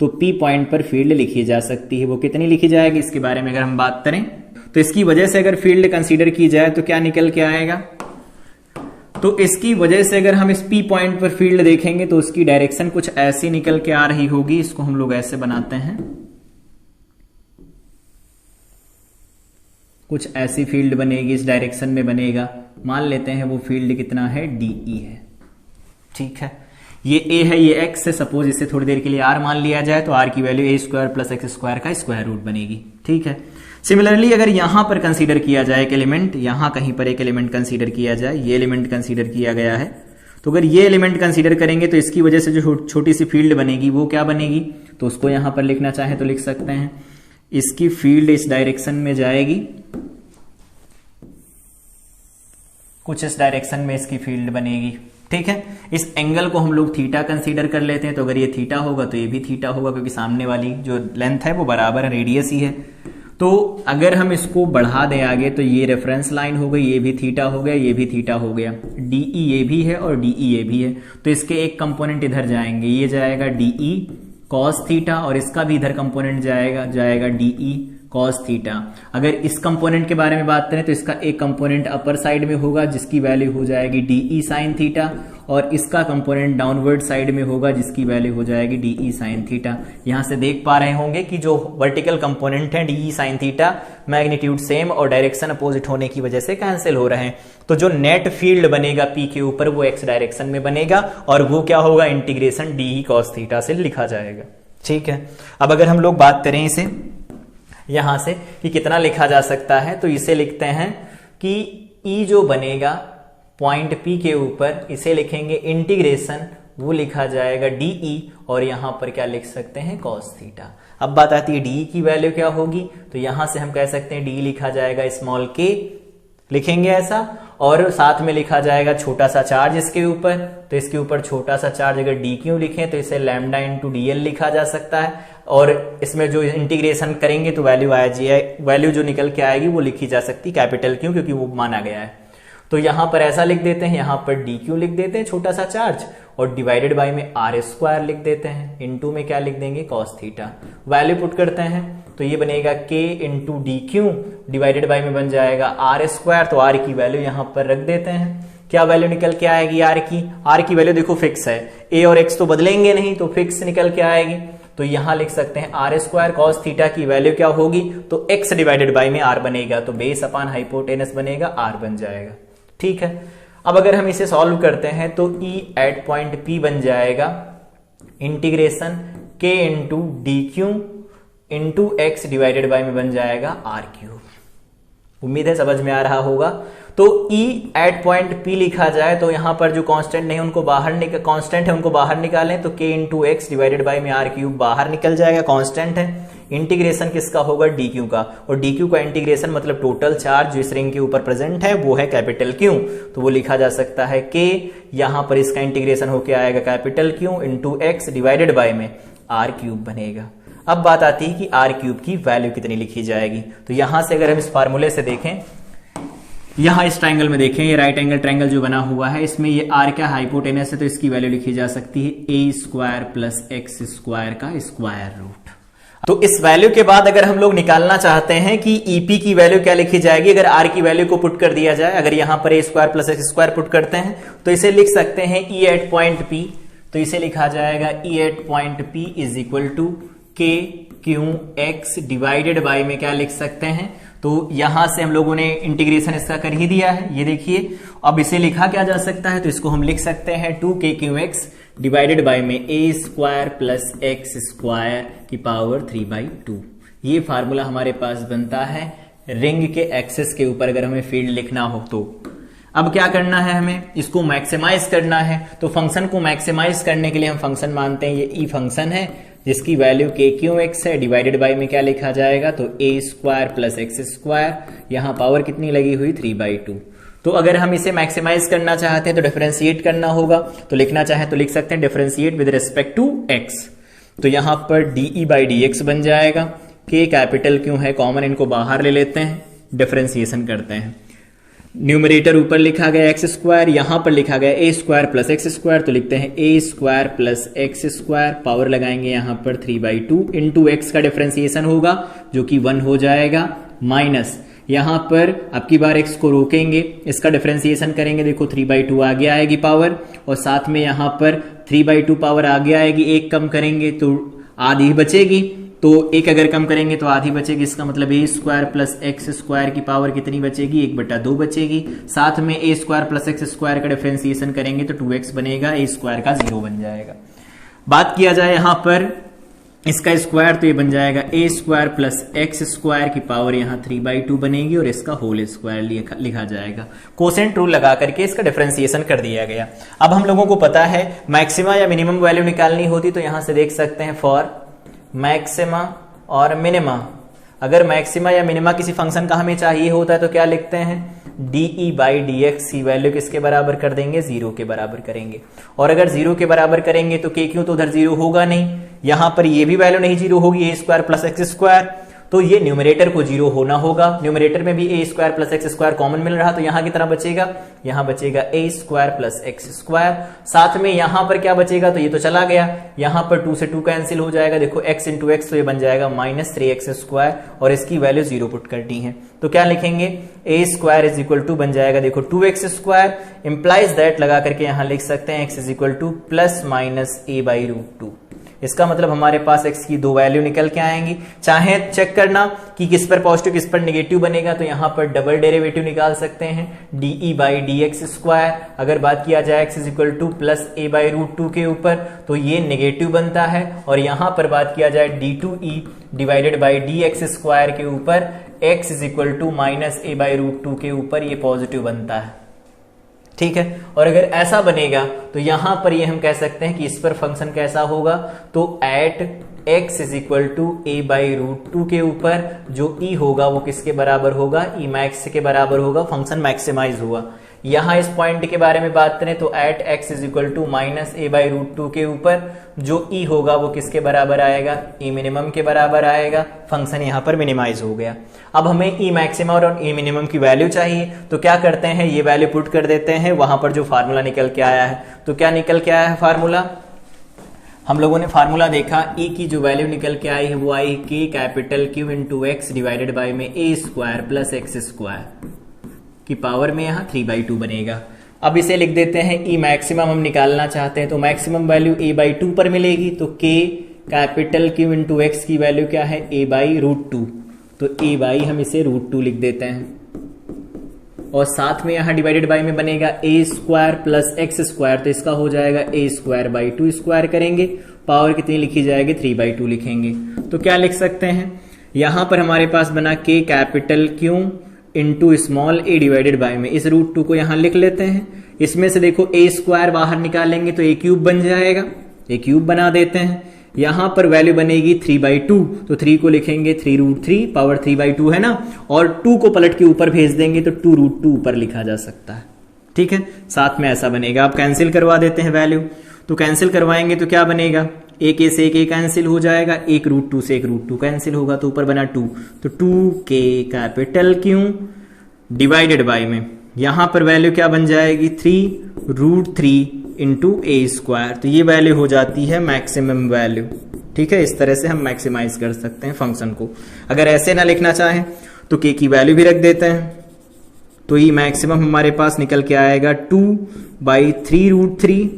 तो पी पॉइंट पर फील्ड लिखी जा सकती है। वो कितनी लिखी जाएगी इसके बारे में अगर हम बात करें तो इसकी वजह से अगर फील्ड कंसीडर की जाए तो क्या निकल के आएगा, तो इसकी वजह से अगर हम इस पी पॉइंट पर फील्ड देखेंगे तो उसकी डायरेक्शन कुछ ऐसी निकल के आ रही होगी। इसको हम लोग ऐसे बनाते हैं, कुछ ऐसी फील्ड बनेगी, इस डायरेक्शन में बनेगा। मान लेते हैं वो फील्ड कितना है, DE है। ठीक है, ये A है, ये X है। सपोज इसे थोड़ी देर के लिए R मान लिया जाए तो R की value A square plus X square का स्क्वायर रूट बनेगी। ठीक है, सिमिलरली अगर यहां पर कंसीडर किया जाए एक एलिमेंट, यहां कहीं पर एक एलिमेंट कंसीडर किया जाए, ये एलिमेंट कंसीडर किया गया है, तो अगर ये एलिमेंट कंसीडर करेंगे तो इसकी वजह से जो छोटी सी फील्ड बनेगी वो क्या बनेगी, तो उसको यहां पर लिखना चाहे तो लिख सकते हैं। इसकी फील्ड इस डायरेक्शन में जाएगी, कुछ इस डायरेक्शन में इसकी फील्ड बनेगी। ठीक है, इस एंगल को हम लोग थीटा कंसीडर कर लेते हैं, तो अगर ये थीटा होगा तो ये भी थीटा होगा, क्योंकि सामने वाली जो लेंथ है वो बराबर है, रेडियस ही है। तो अगर हम इसको बढ़ा दें आगे तो ये रेफरेंस लाइन हो गई, ये भी थीटा हो गया, ये भी थीटा हो गया, DE ये भी है और DE ये भी है। तो इसके एक कंपोनेंट इधर जाएंगे, ये जाएगा DE cos थीटा, और इसका भी इधर कंपोनेंट जाएगा DE cos थीटा। अगर इस कंपोनेंट के बारे में बात करें तो इसका एक कंपोनेंट अपर साइड में होगा जिसकी वैल्यू हो जाएगी DE sin थीटा, और इसका कंपोनेंट डाउनवर्ड साइड में होगा जिसकी वैल्यू हो जाएगी DE sin थीटा। यहां से देख पा रहे होंगे कि जो वर्टिकल कंपोनेंट है DE sin theta, magnitude same और डायरेक्शन अपोजिट होने की वजह से कैंसिल हो रहे हैं। तो जो नेट फील्ड बनेगा P के ऊपर वो x डायरेक्शन में बनेगा, और वो क्या होगा, इंटीग्रेशन DE cos थीटा से लिखा जाएगा। ठीक है, अब अगर हम लोग बात करें इसे यहां से कि कितना लिखा जा सकता है, तो इसे लिखते हैं कि E जो बनेगा पॉइंट P के ऊपर, इसे लिखेंगे इंटीग्रेशन, वो लिखा जाएगा DE, और यहां पर क्या लिख सकते हैं, cos थीटा। अब बात आती है DE की वैल्यू क्या होगी, तो यहां से हम कह सकते हैं DE लिखा जाएगा स्मॉल k, लिखेंगे ऐसा, और साथ में लिखा जाएगा छोटा सा चार्ज इसके ऊपर, तो इसके ऊपर छोटा सा चार्ज अगर DQ लिखें तो इसे लैम्डा इंटू DL लिखा जा सकता है, और इसमें जो इंटीग्रेशन करेंगे तो वैल्यू जो निकल के आएगी वो लिखी जा सकती कैपिटल Q, क्योंकि वो माना गया है। तो यहां पर ऐसा लिख देते हैं, यहां पर DQ लिख देते हैं छोटा सा चार्ज, और डिवाइडेड बाय में R स्क्वायर लिख देते हैं, इनटू में क्या लिख देंगे, cos थीटा। वैल्यू पुट करते हैं तो ये बनेगा K into DQ, divided by में बन जाएगा R स्क्वायर, तो R की वैल्यू यहां पर रख देते हैं। क्या वैल्यू निकल के आएगी R की वैल्यू देखो फिक्स है, A और X तो बदलेंगे नहीं, तो फिक्स निकल के आएगी। तो यहां लिख सकते हैं R स्क्वायर cos थीटा की वैल्यू क्या होगी, तो X डिवाइडेड बाय में R बनेगा, तो बेस अपॉन हाइपोटेनस बनेगा, R बन जाएगा। ठीक है, अब अगर हम इसे सॉल्व करते हैं तो E एट पॉइंट P बन जाएगा integration K into DQ into X divided by में बन जाएगा R क्यूब। उम्मीद है समझ में आ रहा होगा। तो E एट पॉइंट P लिखा जाए तो यहां पर जो कांस्टेंट नहीं उनको कांस्टेंट है उनको बाहर निकालें, तो K into x divided by में R क्यूब बाहर निकल जाएगा, कांस्टेंट है। इंटीग्रेशन किसका होगा, DQ का, और DQ का इंटीग्रेशन मतलब टोटल चार्ज जो इस रिंग के ऊपर प्रेजेंट है वो है कैपिटल Q, तो वो लिखा जा सकता है K, यहां पर इसका इंटीग्रेशन होके आएगा capital Q into x divided by में R क्यूब बनेगा। अब बात आती है कि R क्यूब की वैल्यू कितनी लिखी जाएगी, तो यहां से अगर हम इस फार्मूले से देखें, यहां इस ट्रायंगल में देखें, ये राइट एंगल ट्रायंगल जो बना हुआ है, इसमें ये R क्या हाइपोटेनस है, तो इसकी वैल्यू लिखी जा सकती है A square plus X square का स्क्वायर रूट। तो इस वैल्यू के बाद अगर हम लोग निकालना चाहते हैं कि EP की वैल्यू क्या लिखी जाएगी, अगर R की वैल्यू को पुट कर दिया जाए, अगर यहां पर A square plus X square put करते हैं तो इसे लिख सकते हैं E एट पॉइंट P, तो इसे लिखा जाएगा E at point P is equal to K Q X divided by में क्या लिख सकते हैं, तो यहां से हम लोगों ने इंटीग्रेशन इसका कर ही दिया है, ये देखिए। अब इसे लिखा क्या जा सकता है, तो इसको हम लिख सकते हैं 2KQX डिवाइडेड बाय में A square plus X square की पावर 3/2। ये फार्मूला हमारे पास बनता है रिंग के एक्सिस के ऊपर अगर हमें फील्ड लिखना हो तो। अब क्या करना है, हमें इसको मैक्सिमाइज करना है, तो फंक्शन को मैक्सिमाइज करने के लिए हम फंक्शन मानते हैं ये E फंक्शन है जिसकी वैल्यू KQX है, डिवाइडेड बाय में क्या लिखा जाएगा, तो A square plus X square, यहां पावर कितनी लगी हुई 3/2। तो अगर हम इसे मैक्सिमाइज करना चाहते हैं तो डिफरेंशिएट करना होगा, तो लिखना चाहे तो लिख सकते हैं differentiate with respect to x, तो यहां पर DE बाई DX बन जाएगा, K कैपिटल क्यों है कॉमन, इनको बाहर ले लेते हैं, डिफरेंशिएशन करते हैं। न्यूमरेटर ऊपर लिखा गया एक्स स्क्वायर, यहां पर लिखा गया A square plus X square, तो लिखते हैं A square plus X square, power लगाएंगे यहां पर 3/2 इंटू एक्स का डिफरेंशिएशन होगा जो कि 1 हो जाएगा, माइनस यहां पर अब की बार x को रोकेंगे, इसका डिफरेंशिएशन करेंगे, देखो 3/2 आगे आएगी पावर, और साथ में यहां पर 3/2 पावर आगे आएगी, एक कम करेंगे तो आधी बचेगी, तो एक अगर कम करेंगे तो आधी बचेगी, इसका मतलब ए स्क्वायर प्लस एक्स स्क्वायर की पावर कितनी बचेगी, 1/2 बचेगी। साथ में ए स्क्वायर प्लस एक्स स्क्वायर का डिफरेंशिएशन करेंगे तो 2x बनेगा, ए स्क्वायर का 0 बन जाएगा। बात किया जाए यहां पर इसका स्क्वायर तो ये बन जाएगा ए स्क्वायर प्लस एक्स स्क्वायर की पावर यहां 3/2 बनेगी और इसका होल स्क्वायर लिखा जाएगा। कोसेंट रूल लगा करके इसका डिफरेंशिएशन कर दिया गया। अब हम लोगों को पता है मैक्सिमा या मिनिमम वैल्यू निकालनी होती तो यहां से देख सकते हैं फॉर मैक्सिमा और मिनिमा। अगर मैक्सिमा या मिनिमा किसी फंक्शन का हमें चाहिए होता है तो क्या लिखते हैं, dE/dx की वैल्यू किसके बराबर कर देंगे, 0 के बराबर करेंगे। और अगर 0 के बराबर करेंगे तो k क्यों, तो उधर 0 होगा नहीं, यहां पर ये भी वैल्यू नहीं 0 होगी, ए स्क्वायर प्लस एक्स स्क्वायर, तो ये न्यूमरेटर को 0 होना होगा। न्यूमरेटर में भी A square plus X square common मिल रहा तो यहां की तरह बचेगा, यहां बचेगा A square plus X square. साथ में यहां पर क्या बचेगा, तो ये तो चला गया, यहां पर 2 से 2 कैंसिल हो जाएगा, देखो x इंटू एक्स तो ये बन जाएगा -3x स्क्वायर और इसकी वैल्यू 0 पुट करनी है तो क्या लिखेंगे, ए स्क्वायर इज इक्वल टू बन जाएगा देखो 2x स्क्वायर, इंप्लाइज दैट लगा करके यहां लिख सकते हैं x is equal two plus minus a/√2। इसका मतलब हमारे पास x की 2 वैल्यू निकल के आएंगी। चाहे चेक करना कि किस पर पॉजिटिव किस पर नेगेटिव बनेगा तो यहां पर डबल डेरिवेटिव निकाल सकते हैं, dE/dx स्क्वायर। अगर बात किया जाए x is equal two plus a/√2 के ऊपर तो ये नेगेटिव बनता है, और यहां पर बात किया जाए d2E divided by dx square के ऊपर x is equal to minus a/√2 के ऊपर ये पॉजिटिव बनता है, ठीक है। और अगर ऐसा बनेगा तो यहां पर ये हम कह सकते हैं कि इस पर फंक्शन कैसा होगा, तो at x is equal to a/√2 के ऊपर जो e होगा वो किसके बराबर होगा, e मैक्स के बराबर होगा, फंक्शन मैक्सिमाइज हुआ। यहां इस पॉइंट के बारे में बात करें तो at x is equal to minus a/√2 के ऊपर जो e होगा वो किसके बराबर आएगा, e मिनिमम के बराबर आएगा, फंक्शन यहां पर मिनिमाइज हो गया। अब हमें e मैक्सिमम और e मिनिमम की वैल्यू चाहिए तो क्या करते हैं, ये वैल्यू पुट कर देते हैं वहां पर जो फार्मूला निकल के आया है। तो क्या निकल के आया है फार्मूला, हम लोगों ने फार्मूला देखा, e की जो वैल्यू निकल के आई है वो आई k capital Q into x divided by में a square plus X square की पावर में यहां 3/2 बनेगा। अब इसे लिख देते हैं e मैक्सिमम हम निकालना चाहते हैं तो मैक्सिमम वैल्यू a/2 पर मिलेगी, तो k capital Q into x की वैल्यू क्या है, a/√2, तो a/ हम इसे √2 लिख देते हैं, और साथ में यहां डिवाइडेड बाई में बनेगा a square plus X square, तो इसका हो जाएगा a स्क्वायर बाई 2 स्क्वायर करेंगे, पावर कितनी लिखी जाएगी, 3/2 लिखेंगे। तो क्या लिख सकते हैं, यहां पर हमारे पास बना k capital Q into small a divided by में, इस √2 को यहां लिख लेते हैं। इसमें से देखो a स्क्वायर बाहर निकालेंगे तो a³ बन जाएगा, a³ बना देते हैं। यहां पर वैल्यू बनेगी 3/2, तो 3 को लिखेंगे 3√3 पावर 3/2 है ना, और 2 को पलट के ऊपर भेज देंगे तो 2√2 ऊपर लिखा जा सकता है, ठीक है। साथ में ऐसा बनेगा, आप कैंसिल करवा देते हैं वैल्यू, तो कैंसिल करवाएंगे तो क्या बनेगा, एक से एक कैंसिल हो जाएगा, एक √2 से एक √2 कैंसिल होगा तो ऊपर बना 2, तो 2k capital Q divided by में यहां पर वैल्यू क्या बन जाएगी, 3√3 इंटू a स्क्वायर, तो ये वैल्यू हो जाती है मैक्सिमम वैल्यू, ठीक है। इस तरह से हम मैक्सिमाइज कर सकते हैं फंक्शन को। अगर ऐसे ना लिखना चाहें तो k की वैल्यू भी रख देते हैं, तो ये मैक्सिमम हमारे पास निकल के आएगा 2/3√3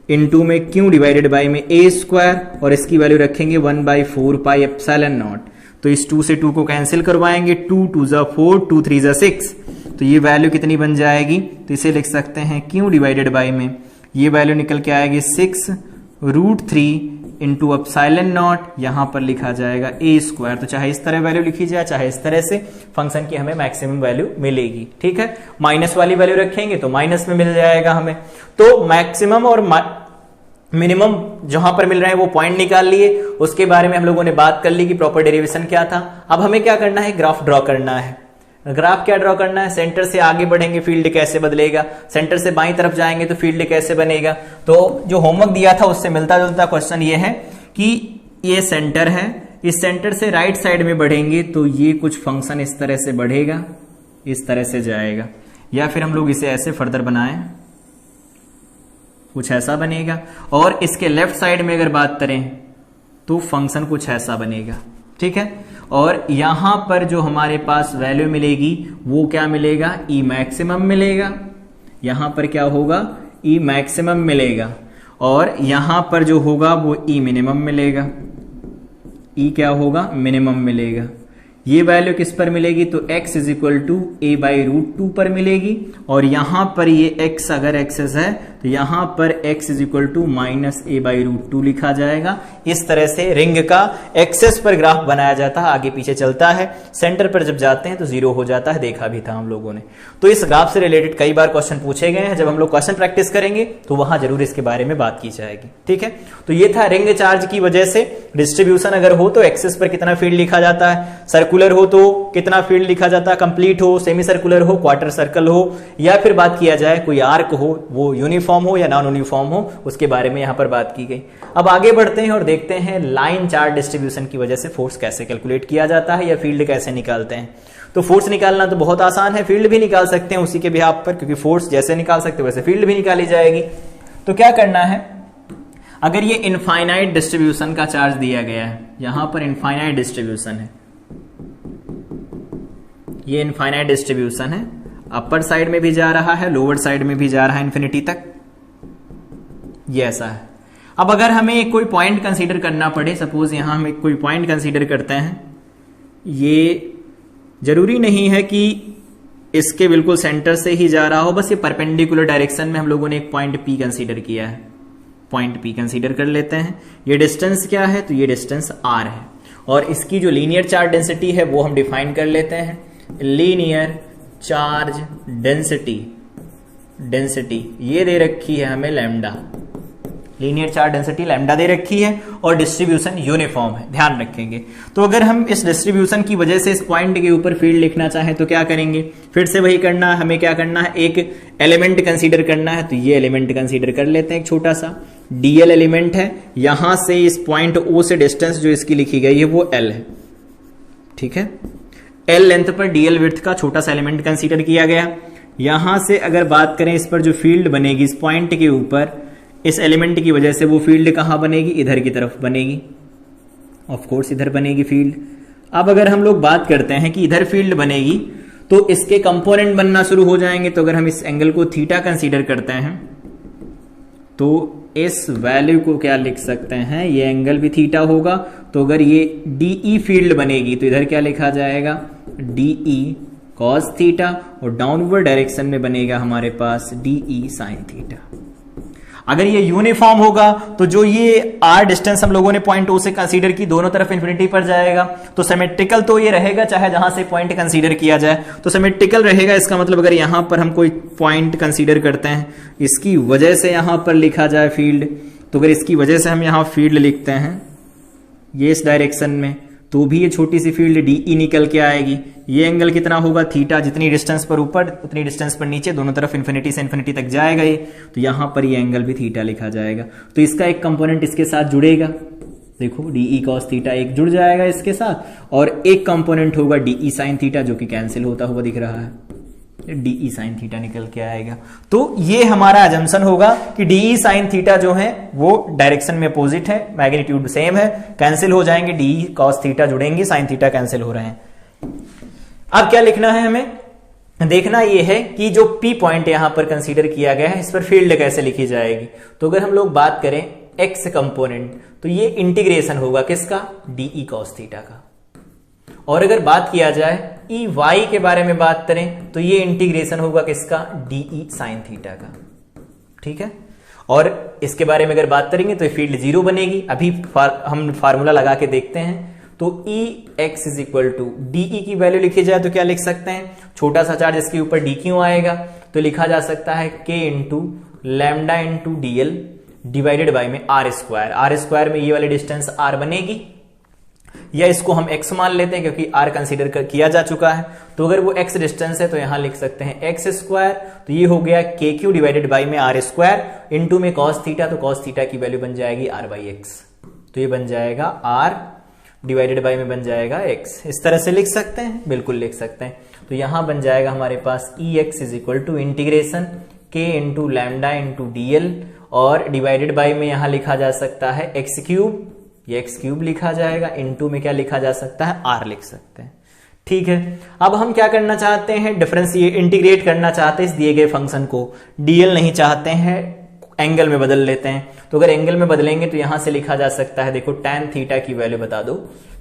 इंटू में Q डिवाइडेड बाई में a स्क्वायर, और इसकी वैल्यू रखेंगे 1/4 पाई एप्सिलॉन नॉट, तो इस 2 से 2 को कैंसिल करवाएंगे, 2 2 जा 4, 2 3 जा 6, तो ये वैल्यू कितनी बन जाएगी, तो इसे लिख सकते हैं Q डिवाइडेड बाई में ये वैल्यू निकल के आएगी 6√3 इंटू एप्सिलॉन नॉट, यहां पर लिखा जाएगा a स्क्वायर। तो चाहे इस तरह वैल्यू लिखी जाए चाहे इस तरह से, फंक्शन की हमें मैक्सिमम वैल्यू मिलेगी, ठीक है। माइनस वाली वैल्यू रखेंगे तो माइनस में मिल जाएगा हमें। तो मैक्सिमम और मिनिमम जहां पर मिल रहे हैं वो पॉइंट निकाल लिए, उसके बारे में हम लोगों ने बात कर ली कि प्रॉपर डेरिवेशन क्या था। अब हमें क्या करना है, ग्राफ ड्रॉ करना है। ग्राफ क्या ड्रॉ करना है, सेंटर से आगे बढ़ेंगे फील्ड कैसे बदलेगा, सेंटर से बाईं तरफ जाएंगे तो फील्ड कैसे बनेगा। तो जो होमवर्क दिया था उससे मिलता जुलता क्वेश्चन ये है कि ये सेंटर है, इस सेंटर से राइट साइड में बढ़ेंगे तो ये कुछ फंक्शन इस तरह से बढ़ेगा, इस तरह से जाएगा, या फिर हम लोग इसे ऐसे फर्दर बनाएं, कुछ ऐसा बनेगा। और इसके लेफ्ट साइड में अगर बात करें तो फंक्शन कुछ ऐसा बनेगा, ठीक है। और यहां पर जो हमारे पास वैल्यू मिलेगी वो क्या मिलेगा, ई मैक्सिमम मिलेगा, यहां पर क्या होगा, ई मैक्सिमम मिलेगा, और यहां पर जो होगा वो ई मिनिमम मिलेगा, ई क्या होगा, मिनिमम मिलेगा। ये वैल्यू किस पर मिलेगी, तो x is equal to A by root 2 पर मिलेगी। और यहां पर ये x अगर एक्सेस है तो यहां पर x is equal to minus A by root 2 लिखा जाएगा। इस तरह से रिंग का एक्सेस पर ग्राफ बनाया जाता है, आगे पीछे चलता है, सेंटर पर जब जाते हैं तो जीरो हो जाता है, देखा भी था हम लोगों ने। तो इस ग्राफ से रिलेटेड कई बार क्वेश्चन पूछे गए हैं, जब हम लोग क्वेश्चन प्रैक्टिस करेंगे तो वहां जरूर इसके बारे में बात की जाएगी। ठीक है, तो ये था रिंग चार्ज की वजह से डिस्ट्रीब्यूशन अगर हो तो एक्सेस पर कितना फील्ड लिखा जाता है, सर्कुलर हो तो कितना फील्ड लिखा जाता है, कंप्लीट हो, सेमी सर्कुलर हो, क्वार्टर सर्कल हो, या फिर बात किया जाए कोई आर्क हो, वो यूनिफॉर्म हो या नॉन यूनिफॉर्म हो, उसके बारे में यहां पर बात की गई। अब आगे बढ़ते हैं और देखते हैं लाइन चार्ज डिस्ट्रीब्यूशन की वजह से फोर्स कैसे कैलकुलेट किया जाता है या फील्ड कैसे निकालते हैं। तो फोर्स निकालना तो बहुत आसान है, फील्ड भी निकाल सकते हैं उसी के बिहाफ पर, क्योंकि फोर्स जैसे निकाल सकते हैं वैसे फील्ड भी निकाली जाएगी। तो क्या करना है, अगर ये इनफाइनाइट डिस्ट्रीब्यूशन का चार्ज दिया गया है, यहां पर इनफाइनाइट डिस्ट्रीब्यूशन है, ये इनफाइनाइट डिस्ट्रीब्यूशन है, अपर साइड में भी जा रहा है, लोअर साइड में भी जा रहा है इंफिनिटी तक, ये ऐसा है। अब अगर हमें एक कोई पॉइंट कंसीडर करना पड़े, सपोज यहां हम एक कोई पॉइंट कंसीडर करते हैं, ये जरूरी नहीं है कि इसके बिल्कुल सेंटर से ही जा रहा हो, बस ये परपेंडिकुलर डायरेक्शन में हम लोगों ने एक पॉइंट P कंसीडर किया है, पॉइंट P कंसीडर कर लेते हैं। ये डिस्टेंस क्या है, तो ये डिस्टेंस R है, और इसकी जो लीनियर चार्ज डेंसिटी है वो हम डिफाइन कर लेते हैं, लीनियर चार्ज डेंसिटी ये दे रखी है हमें lambda, linear charge density lambda दे रखी है, और डिस्ट्रीब्यूशन यूनिफॉर्म है, ध्यान रखेंगे। तो अगर हम इस डिस्ट्रीब्यूशन की वजह से इस पॉइंट के ऊपर फील्ड लिखना चाहें तो क्या करेंगे, फिर से वही करना है, हमें क्या करना है, एक एलिमेंट कंसीडर करना है। तो ये एलिमेंट कंसीडर कर लेते हैं, एक छोटा सा डीएल एलिमेंट है, यहां से इस पॉइंट ओ से डिस्टेंस जो इसकी लिखी गई है वो एल है। ठीक है, एल लेंथ पर डीएल विड्थ का छोटा सा एलिमेंट कंसीडर किया गया। यहां से अगर बात करें इस पर जो फील्ड बनेगी इस पॉइंट के ऊपर, इस एलिमेंट की वजह से वो फील्ड कहां बनेगी, इधर की तरफ बनेगी, ऑफ कोर्स इधर बनेगी फील्ड। अब अगर हम लोग बात करते हैं कि इधर फील्ड बनेगी तो इसके कंपोनेंट बनना शुरू हो जाएंगे। तो अगर हम इस एंगल को थीटा कंसीडर करते हैं तो इस वैल्यू को क्या लिख सकते हैं, ये एंगल भी थीटा होगा। तो अगर ये डीई फील्ड बनेगी तो इधर क्या लिखा जाएगा, डीई कॉस थीटा, और डाउनवर्ड डायरेक्शन में बनेगा हमारे पास डीई साइन थीटा। अगर ये यूनिफॉर्म होगा तो जो ये आर डिस्टेंस हम लोगों ने पॉइंट ओ से कंसीडर की, दोनों तरफ इंफिनिटी पर जाएगा, तो सिमेट्रिकल तो ये रहेगा, चाहे जहां से पॉइंट कंसीडर किया जाए तो सिमेट्रिकल रहेगा। इसका मतलब अगर यहां पर हम कोई पॉइंट कंसीडर करते हैं, इसकी वजह से यहां पर लिखा जाए फील्ड, तो अगर इसकी वजह से हम यहां फील्ड लिखते हैं ये इस डायरेक्शन में, तो भी ये छोटी सी फील्ड डीई निकल के आएगी। ये एंगल कितना होगा, थीटा, जितनी डिस्टेंस पर ऊपर उतनी डिस्टेंस पर नीचे, दोनों तरफ इन्फिनिटी से इन्फिनिटी तक जाएगा ये, तो यहां पर ये एंगल भी थीटा लिखा जाएगा। तो इसका एक कंपोनेंट इसके साथ जुड़ेगा, देखो डीई कॉस थीटा एक जुड़ जाएगा इसके साथ, और एक कंपोनेंट होगा डीई साइन थीटा जो कि कैंसिल होता हुआ दिख रहा है, डीई साइन थीटा निकल के आएगा। तो ये हमारा अजम्पशन होगा कि डीई साइन थीटा जो है वो डायरेक्शन में अपोजिट है, मैग्नीट्यूड सेम है, कैंसिल हो जाएंगे, डीई कॉस थीटा जुड़ेंगे, साइन थीटा कैंसिल हो रहे हैं। अब क्या लिखना है हमें, देखना यह है कि जो पी पॉइंट यहां पर कंसीडर किया गया है इस पर फील्ड कैसे लिखी जाएगी। तो अगर हम लोग बात करें एक्स कंपोनेंट, तो ये इंटीग्रेशन होगा किसका, डीई कॉस थीटा का। और अगर बात किया जाए ई वाई के बारे में बात करें तो ये इंटीग्रेशन होगा किसका, डीई साइन थीटा का। ठीक है, और इसके बारे में अगर बात करेंगे तो फील्ड जीरो बनेगी। अभी हम फार्मूला लगा के देखते हैं। तो E X is equal to D E की वैल्यू लिखी जाए तो क्या लिख सकते हैं, छोटा सा चार्ज इसके ऊपर डी क्यू आएगा तो लिखा जा सकता है के into lambda into DL divided by में आर स्क्वायर। आर स्क्वायर में ये वाली डिस्टेंस आर बनेगी, या इसको हम x मान लेते हैं क्योंकि r कंसीडर किया जा चुका है। तो अगर वो x डिस्टेंस है तो यहां लिख सकते हैं एक्स स्क्वायर, तो ये हो गया के क्यू डिवाइडेड बाई में आर स्क्वायर इंटू में कॉस थीटा, तो कॉस थीटा की वैल्यू बन जाएगी r बाई एक्स, तो ये बन जाएगा r डिवाइडेड बाई में बन जाएगा x। इस तरह से लिख सकते हैं, बिल्कुल लिख सकते हैं। तो यहां बन जाएगा हमारे पास E X is equal to integration के इंटू लैम्डा इंटू डीएल, और डिवाइडेड बाई में यहां लिखा जा सकता है एक्स क्यूब, ये एक्स क्यूब लिखा जाएगा, इनटू में क्या लिखा जा सकता है, आर लिख सकते हैं। ठीक है, अब हम क्या करना चाहते हैं, डिफरेंशिएट इंटीग्रेट करना चाहते हैं इस दिए गए फंक्शन को, डीएल नहीं चाहते हैं, एंगल में बदल लेते हैं। तो अगर एंगल में बदलेंगे तो यहां से लिखा जा सकता है, देखो tan थीटा की वैल्यू बता दो,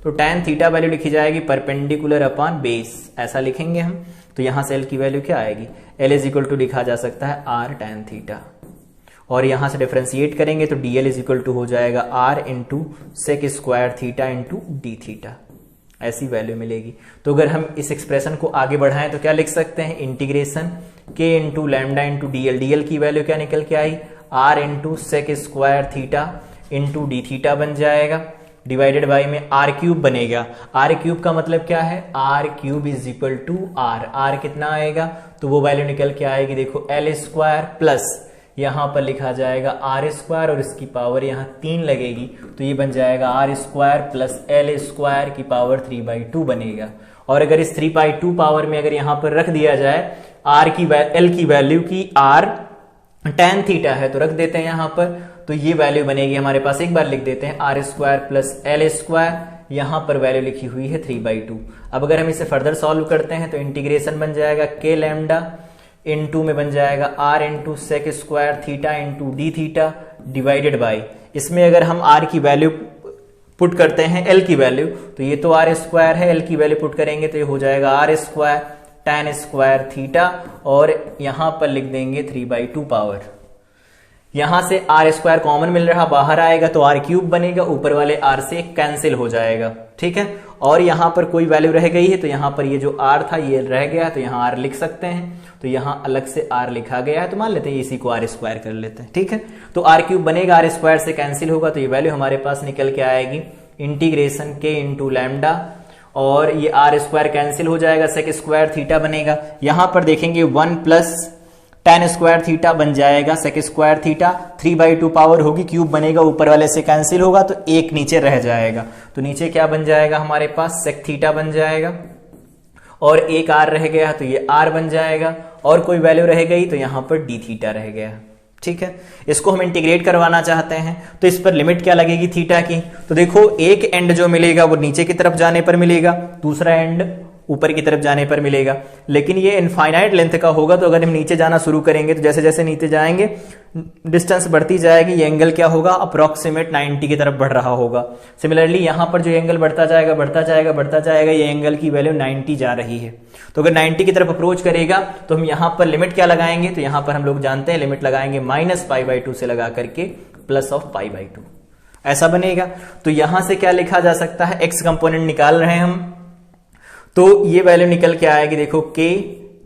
तो tan थीटा वैल्यू लिखी जाएगी परपेंडिकुलर अपॉन बेस, ऐसा लिखेंगे हम। तो यहां से L की वैल्यू क्या आएगी, L इज इक्वल टू लिखा जा सकता है r tan थीटा, और यहां से डिफरेंशिएट करेंगे तो dl इज इक्वल टू हो जाएगा r into sec square theta into D theta, ऐसी वैल्यू मिलेगी। तो अगर हम इस एक्सप्रेशन को आगे बढ़ाएं तो क्या लिख सकते हैं, integration k into lambda into dl की वैल्यू क्या निकल के आई, r into sec square theta into D theta बन जाएगा, डिवाइडेड बाई में r क्यूब बनेगा। r क्यूब का मतलब क्या है, r cube is equal to r कितना आएगा, तो वो वैल्यू निकल के आएगी, देखो l स्क्वायर प्लस यहां पर लिखा जाएगा r स्क्वायर और इसकी पावर यहां 3 लगेगी, तो ये बन जाएगा r square plus l square की पावर 3/2 बनेगा। और अगर इस 3/2 पावर में अगर यहां पर रख दिया जाए l की वैल्यू की r tan थीटा है तो रख देते हैं यहां पर, तो ये वैल्यू बनेगी हमारे पास, एक बार लिख देते हैं r square plus l square, यहां पर वैल्यू लिखी हुई है 3/2। अब अगर हम इसे फर्दर सॉल्व करते हैं तो इंटीग्रेशन बन जाएगा k लैम्डा इंटू में बन जाएगा r into sec square theta into D theta divided by, इसमें अगर हम r की वैल्यू पुट करते हैं l की वैल्यू, तो ये तो r स्क्वायर है, l की वैल्यू पुट करेंगे तो ये हो जाएगा r square tan square theta, और यहां पर लिख देंगे 3/2 पावर, यहां से r स्क्वायर कॉमन मिल रहा, बाहर आएगा तो r क्यूब बनेगा, ऊपर वाले r से कैंसिल हो जाएगा, ठीक है। और यहां पर कोई वैल्यू रह गई है तो यहां पर ये जो r था ये रह गया, तो यहां r लिख सकते हैं, तो यहां अलग से r लिखा गया है, तो मान लेते हैं इसी को r स्क्वायर कर लेते हैं, ठीक है। तो r क्यूब बनेगा, r स्क्वायर से कैंसिल होगा, तो ये वैल्यू हमारे पास निकल के आएगी इंटीग्रेशन k इंटू लैम्डा, और ये r स्क्वायर कैंसिल हो जाएगा, सेक स्क्वायर थीटा बनेगा, यहां पर देखेंगे 1 प्लस tan स्क्वायर थीटा बन जाएगा सेक स्क्वायर थीटा, 3/2 पावर होगी, क्यूब बनेगा, ऊपर वाले से कैंसिल होगा तो एक नीचे रह जाएगा, तो नीचे क्या बन जाएगा हमारे पास, सेक थीटा बन जाएगा, और एक r रह गया तो ये r बन जाएगा, और कोई वैल्यू रह गई तो यहां पर डी थीटा रह गया, ठीक है। इसको हम इंटीग्रेट करवाना चाहते हैं तो इस पर लिमिट क्या लगेगी थीटा की, तो देखो एक एंड जो मिलेगा वो नीचे की तरफ जाने पर मिलेगा, दूसरा एंड ऊपर की तरफ जाने पर मिलेगा, लेकिन ये इनफाइनाइट लेंथ का होगा, तो अगर हम नीचे जाना शुरू करेंगे तो जैसे जैसे नीचे जाएंगे डिस्टेंस बढ़ती जाएगी, ये एंगल क्या होगा, अप्रोक्सीमेट 90 की तरफ बढ़ रहा होगा। सिमिलरली यहां पर जो एंगल बढ़ता जाएगा बढ़ता जाएगा बढ़ता जाएगा, ये एंगल की वैल्यू 90 जा रही है, तो अगर 90 की तरफ अप्रोच करेगा तो हम यहां पर लिमिट क्या लगाएंगे, तो यहां पर हम लोग जानते हैं लिमिट लगाएंगे -π/2 से लगा करके +π/2, ऐसा बनेगा। तो यहां से क्या लिखा जा सकता है, एक्स कंपोनेंट निकाल रहे हैं हम, तो ये वैल्यू निकल के आएगी, देखो k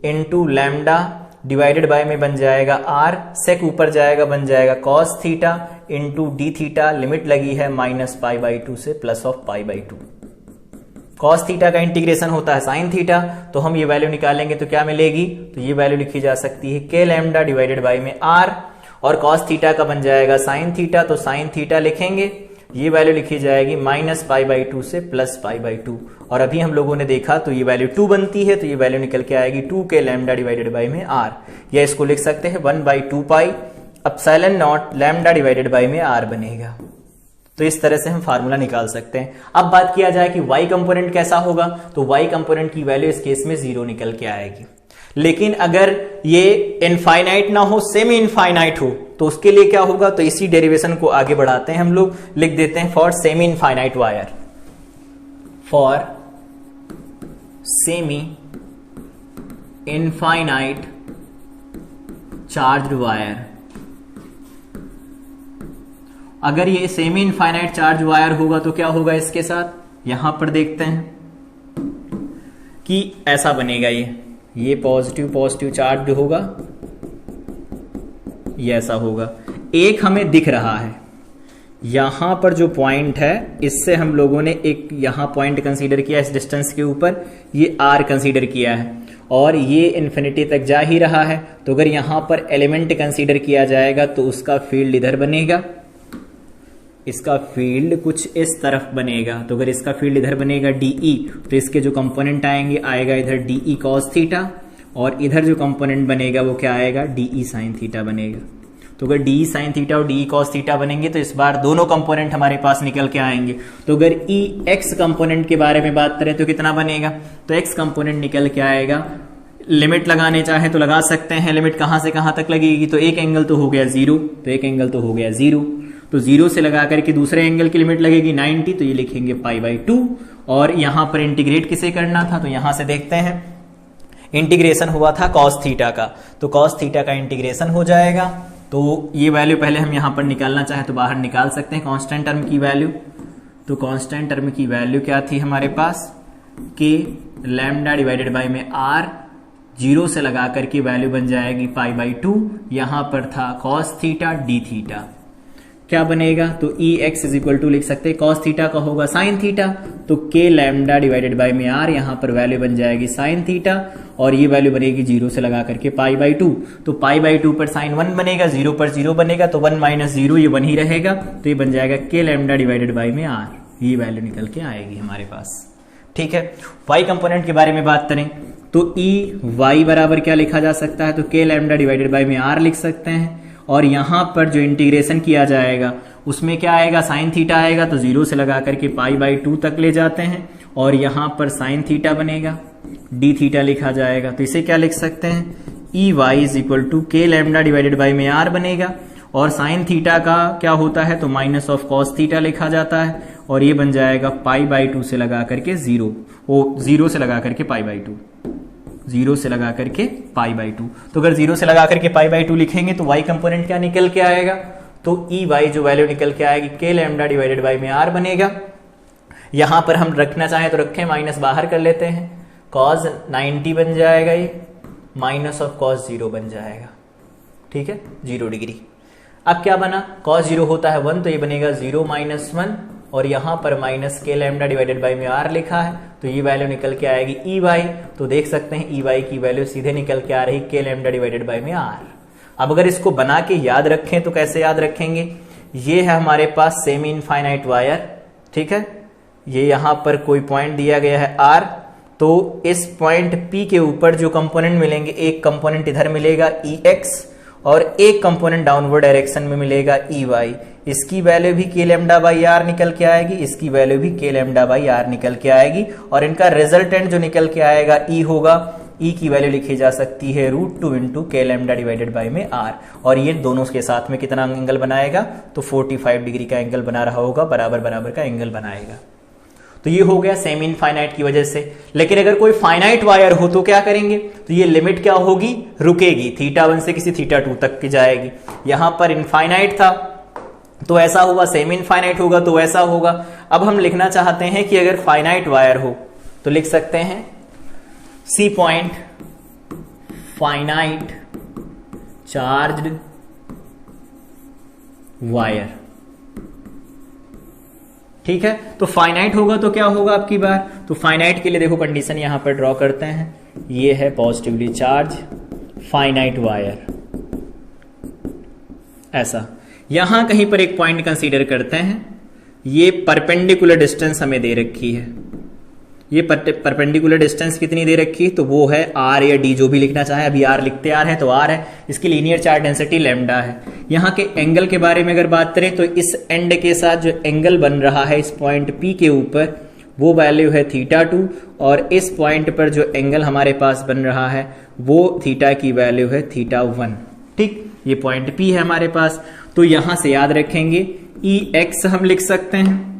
into lambda divided by में बन जाएगा r, सेक ऊपर जाएगा बन जाएगा cos theta into D theta, limit लगी है -π/2 से +π/2। cos थीटा का इंटीग्रेशन होता है sin थीटा, तो हम ये वैल्यू निकालेंगे तो क्या मिलेगी, तो ये वैल्यू लिखी जा सकती है k लैम्डा डिवाइडेड बाय में r, और cos थीटा का बन जाएगा sin थीटा, तो sin थीटा लिखेंगे, ये वैल्यू लिखी जाएगी -π/2 से +π/2, और अभी हम लोगों ने देखा तो ये वैल्यू 2 बनती है, तो ये वैल्यू निकल के आएगी 2k लैम्डा डिवाइडेड बाय में r, या इसको लिख सकते हैं 1/2 pi epsilon not lambda divided by में r बनेगा। तो इस तरह से हम फार्मूला निकाल सकते हैं। अब बात किया जाए कि y कंपोनेंट कैसा होगा, तो y कंपोनेंट की वैल्यू इस केस में 0 निकल के आएगी, लेकिन अगर ये इनफाइनाइट ना हो, सेमी इनफाइनाइट हो, तो उसके लिए क्या होगा, तो इसी डेरिवेशन को आगे बढ़ाते हैं हम लोग, लिख देते हैं for semi infinite wire, for semi infinite charged wire. अगर ये सेमी इनफाइनाइट चार्ज वायर होगा तो क्या होगा इसके साथ, यहां पर देखते हैं कि ऐसा बनेगा, ये पॉजिटिव पॉजिटिव चार्ज होगा, ये ऐसा होगा। एक हमें दिख रहा है यहां पर जो पॉइंट है, इससे हम लोगों ने एक यहां पॉइंट कंसीडर किया, इस डिस्टेंस के ऊपर ये r कंसीडर किया है, और ये इन्फिनिटी तक जा ही रहा है, तो अगर यहां पर एलिमेंट कंसीडर किया जाएगा तो उसका फील्ड इधर बनेगा, इसका फील्ड कुछ इस तरफ बनेगा, तो अगर इसका फील्ड इधर बनेगा DE, तो इसके जो कंपोनेंट आएंगे आएगा इधर DE cos थीटा, और इधर जो कंपोनेंट बनेगा वो क्या आएगा, DE sin थीटा बनेगा। तो अगर DE sin थीटा और DE cos थीटा बनेंगे तो इस बार दोनों कंपोनेंट हमारे पास निकल के आएंगे। तो अगर EX कंपोनेंट के बारे में बात करें तो कितना बनेगा, तो X कंपोनेंट निकल के आएगा लिमिट लगाने चाहे तो लगा सकते हैं। लिमिट कहां से कहां तक लगेगी, तो एक एंगल तो हो गया 0, तो एक एंगल तो हो गया 0, तो 0 से लगा करके दूसरे एंगल की लिमिट लगेगी 90, तो ये लिखेंगे π/2। और यहां पर इंटीग्रेट किसे करना था, तो यहां से देखते हैं इंटीग्रेशन हुआ था cos थीटा का, तो cos थीटा का इंटीग्रेशन हो जाएगा। तो ये वैल्यू पहले हम यहां पर निकालना चाहे तो बाहर निकाल सकते हैं कांस्टेंट टर्म की वैल्यू। तो कांस्टेंट टर्म की वैल्यू क्या थी हमारे पास, k लैम्डा डिवाइडेड बाय में r, 0 से लगा करके वैल्यू बन जाएगी π/2। यहां पर था cos थीटा d थीटा, क्या बनेगा, तो ex इज इक्वल टू लिख सकते हैं cos थीटा का होगा sin थीटा, तो k लैम्डा डिवाइडेड बाय में r, यहां पर वैल्यू बन जाएगी sin थीटा, और ये वैल्यू बनेगी 0 से लगा करके π/2। तो π/2 पर sin 1 बनेगा, 0 पर 0 बनेगा, तो 1 - 0 ये 1 ही रहेगा, तो ये बन जाएगा k लैम्डा डिवाइडेड बाय में r, ये वैल्यू निकल के आएगी हमारे पास। ठीक है, y कंपोनेंट के बारे में बात करें तो y बराबर क्या लिखा जा सकता है, तो k लैम्डा डिवाइडेड बाय में r लिख सकते हैं। और यहां पर जो इंटीग्रेशन किया जाएगा उसमें क्या आएगा, साइन थीटा आएगा, तो 0 से लगा करके π/2 तक ले जाते हैं, और यहां पर साइन थीटा बनेगा, d थीटा लिखा जाएगा, तो इसे क्या लिख सकते हैं, ey is equal to k lambda divided by में r बनेगा। और साइन थीटा का क्या होता है, तो माइनस ऑफ कॉस थीटा लिखा जाता है, और ये बन जाएगा π/2 से लगा करके 0 से लगा करके π/2, 0 से लगा करके π/2। तो अगर 0 से लगा करके π/2 लिखेंगे तो y कंपोनेंट क्या निकल के आएगा, तो ey जो वैल्यू निकल के आएगी k लैम्डा डिवाइडेड बाय में r बनेगा। यहां पर हम रखना चाहें तो रखें, माइनस बाहर कर लेते हैं, cos 90 बन जाएगा, ये माइनस ऑफ cos 0 बन जाएगा। ठीक है, 0 डिग्री। अब क्या बना, cos 0 होता है 1, तो ये बनेगा 0 - 1, और यहां पर minus k lambda divided by में r लिखा है, तो ये वैल्यू निकल के आएगी ey। तो देख सकते हैं ey की वैल्यू सीधे निकल के आ रही k लैम्डा डिवाइडेड बाय में r। अब अगर इसको बना के याद रखें तो कैसे याद रखेंगे, ये है हमारे पास सेमी इनफाइनाइट वायर। ठीक है, ये यहां पर कोई पॉइंट दिया गया है r, तो इस पॉइंट P के ऊपर जो कंपोनेंट मिलेंगे, एक कंपोनेंट इधर मिलेगा ex, और एक कंपोनेंट डाउनवर्ड डायरेक्शन में मिलेगा ey। इसकी वैल्यू भी k लैम्डा बाई r निकल के आएगी, इसकी वैल्यू भी k लैम्डा बाई r निकल के आएगी, और इनका रिजल्टेंट जो निकल के आएगा e होगा। e की वैल्यू लिखी जा सकती है √2 into k lambda divided by में r, और ये दोनों के साथ में कितना एंगल बनाएगा, तो 45 डिग्री का एंगल बना रहा होगा, बराबर बराबर का एंगल बनाएगा। तो ये हो गया सेमी इनफाइनाइट की वजह से। लेकिन अगर कोई फाइनाइट वायर हो तो क्या करेंगे, तो ये लिमिट क्या होगी, रुकेगी, θ1 से किसी θ2 तक की जाएगी। यहां पर इनफाइनाइट था तो ऐसा हुआ, सेमी इनफाइनाइट होगा तो ऐसा होगा। अब हम लिखना चाहते हैं कि अगर फाइनाइट वायर हो तो लिख सकते हैं C point finite charged wire. ठीक है, तो फाइनाइट होगा तो क्या होगा आपकी बार, तो फाइनाइट के लिए देखो कंडीशन यहां पर ड्रॉ करते हैं, ये है पॉजिटिवली चार्ज फाइनाइट वायर। ऐसा यहां कहीं पर एक पॉइंट कंसीडर करते हैं, ये परपेंडिकुलर डिस्टेंस हमें दे रखी है, ये परपेंडिकुलर डिस्टेंस कितनी दे रखी है, तो वो है r या d, जो भी लिखना चाहे, अभी r लिखते आ रहे हैं तो r है, इसकी लीनियर चार्ज डेंसिटी लैम्डा है। यहाँ के एंगल के बारे में अगर बात करें तो इस एंड के साथ जो एंगल बन रहा है इस पॉइंट P के ऊपर, वो वैल्यू है θ2, और इस पॉइंट पर जो एंगल हमारे पास बन रहा है वो थीटा की वैल्यू है θ1। ठीक, ये पॉइंट P है हमारे पास, तो यहां से याद रखेंगे ex हम लिख सकते हैं,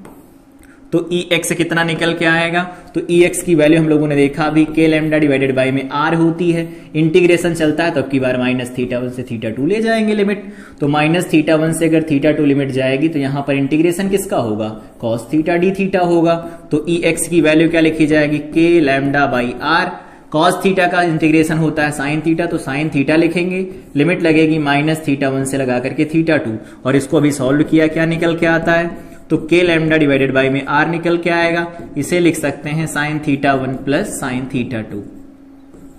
तो ex कितना निकल के आएगा, तो ex की वैल्यू हम लोगों ने देखा अभी k लैम्डा डिवाइडेड बाय में r होती है, इंटीग्रेशन चलता है तो अब की बार माइनस θ1 से θ2 ले जाएंगे लिमिट, तो माइनस θ1 से अगर θ2 लिमिट जाएगी तो यहां पर इंटीग्रेशन किसका होगा, cos थीटा d थीटा होगा, तो ex की वैल्यू क्या लिखी जाएगी, k lambda by r। cos theta का इंटीग्रेशन होता है sin थीटा, तो sin थीटा लिखेंगे, लिमिट लगेगी माइनस θ1 से लगा करके θ2, और इसको अभी सॉल्व किया क्या निकल के आता है, तो k लैम्डा डिवाइडेड बाय में r निकल के आएगा, इसे लिख सकते हैं sin θ1 प्लस sin θ2।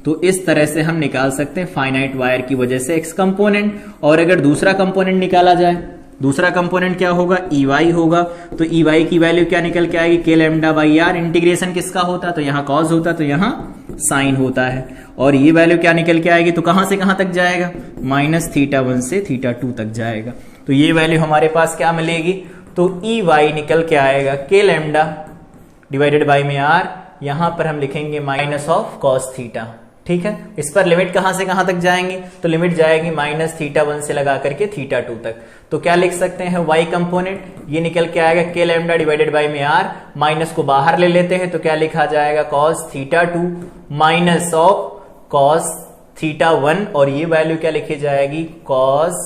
तो इस तरह से हम निकाल सकते हैं फाइनाइट वायर की वजह से x कंपोनेंट। और अगर दूसरा कंपोनेंट निकाला जाए, दूसरा कंपोनेंट क्या होगा, ey होगा, तो ey की वैल्यू क्या निकल के आएगी, k lambda by r, integration किसका होता, तो यहाँ cos होता, तो यहाँ साइन होता है, और ये वैल्यू क्या निकल के आएगी, तो कहां से कहां तक जाएगा, माइनस θ1 से θ2 तक जाएगा, तो ये वैल्यू हमारे पास क्या मिलेगी, तो ey निकल के आएगा k लैम्डा डिवाइडेड बाय में r, यहां पर हम लिखेंगे माइनस ऑफ cos थीटा। ठीक है। इस पर लिमिट कहां से कहां तक जाएंगी, तो लिमिट जाएगी -θ1 से लगा करके θ2 तक। तो क्या लिख सकते हैं y कंपोनेंट, ये निकल के आएगा k लैम्डा डिवाइडेड बाई में r, माइनस को बाहर ले लेते हैं तो क्या लिखा जाएगा cos θ2 माइनस ऑफ cos θ1, और ये वैल्यू क्या लिखी जाएगी cos,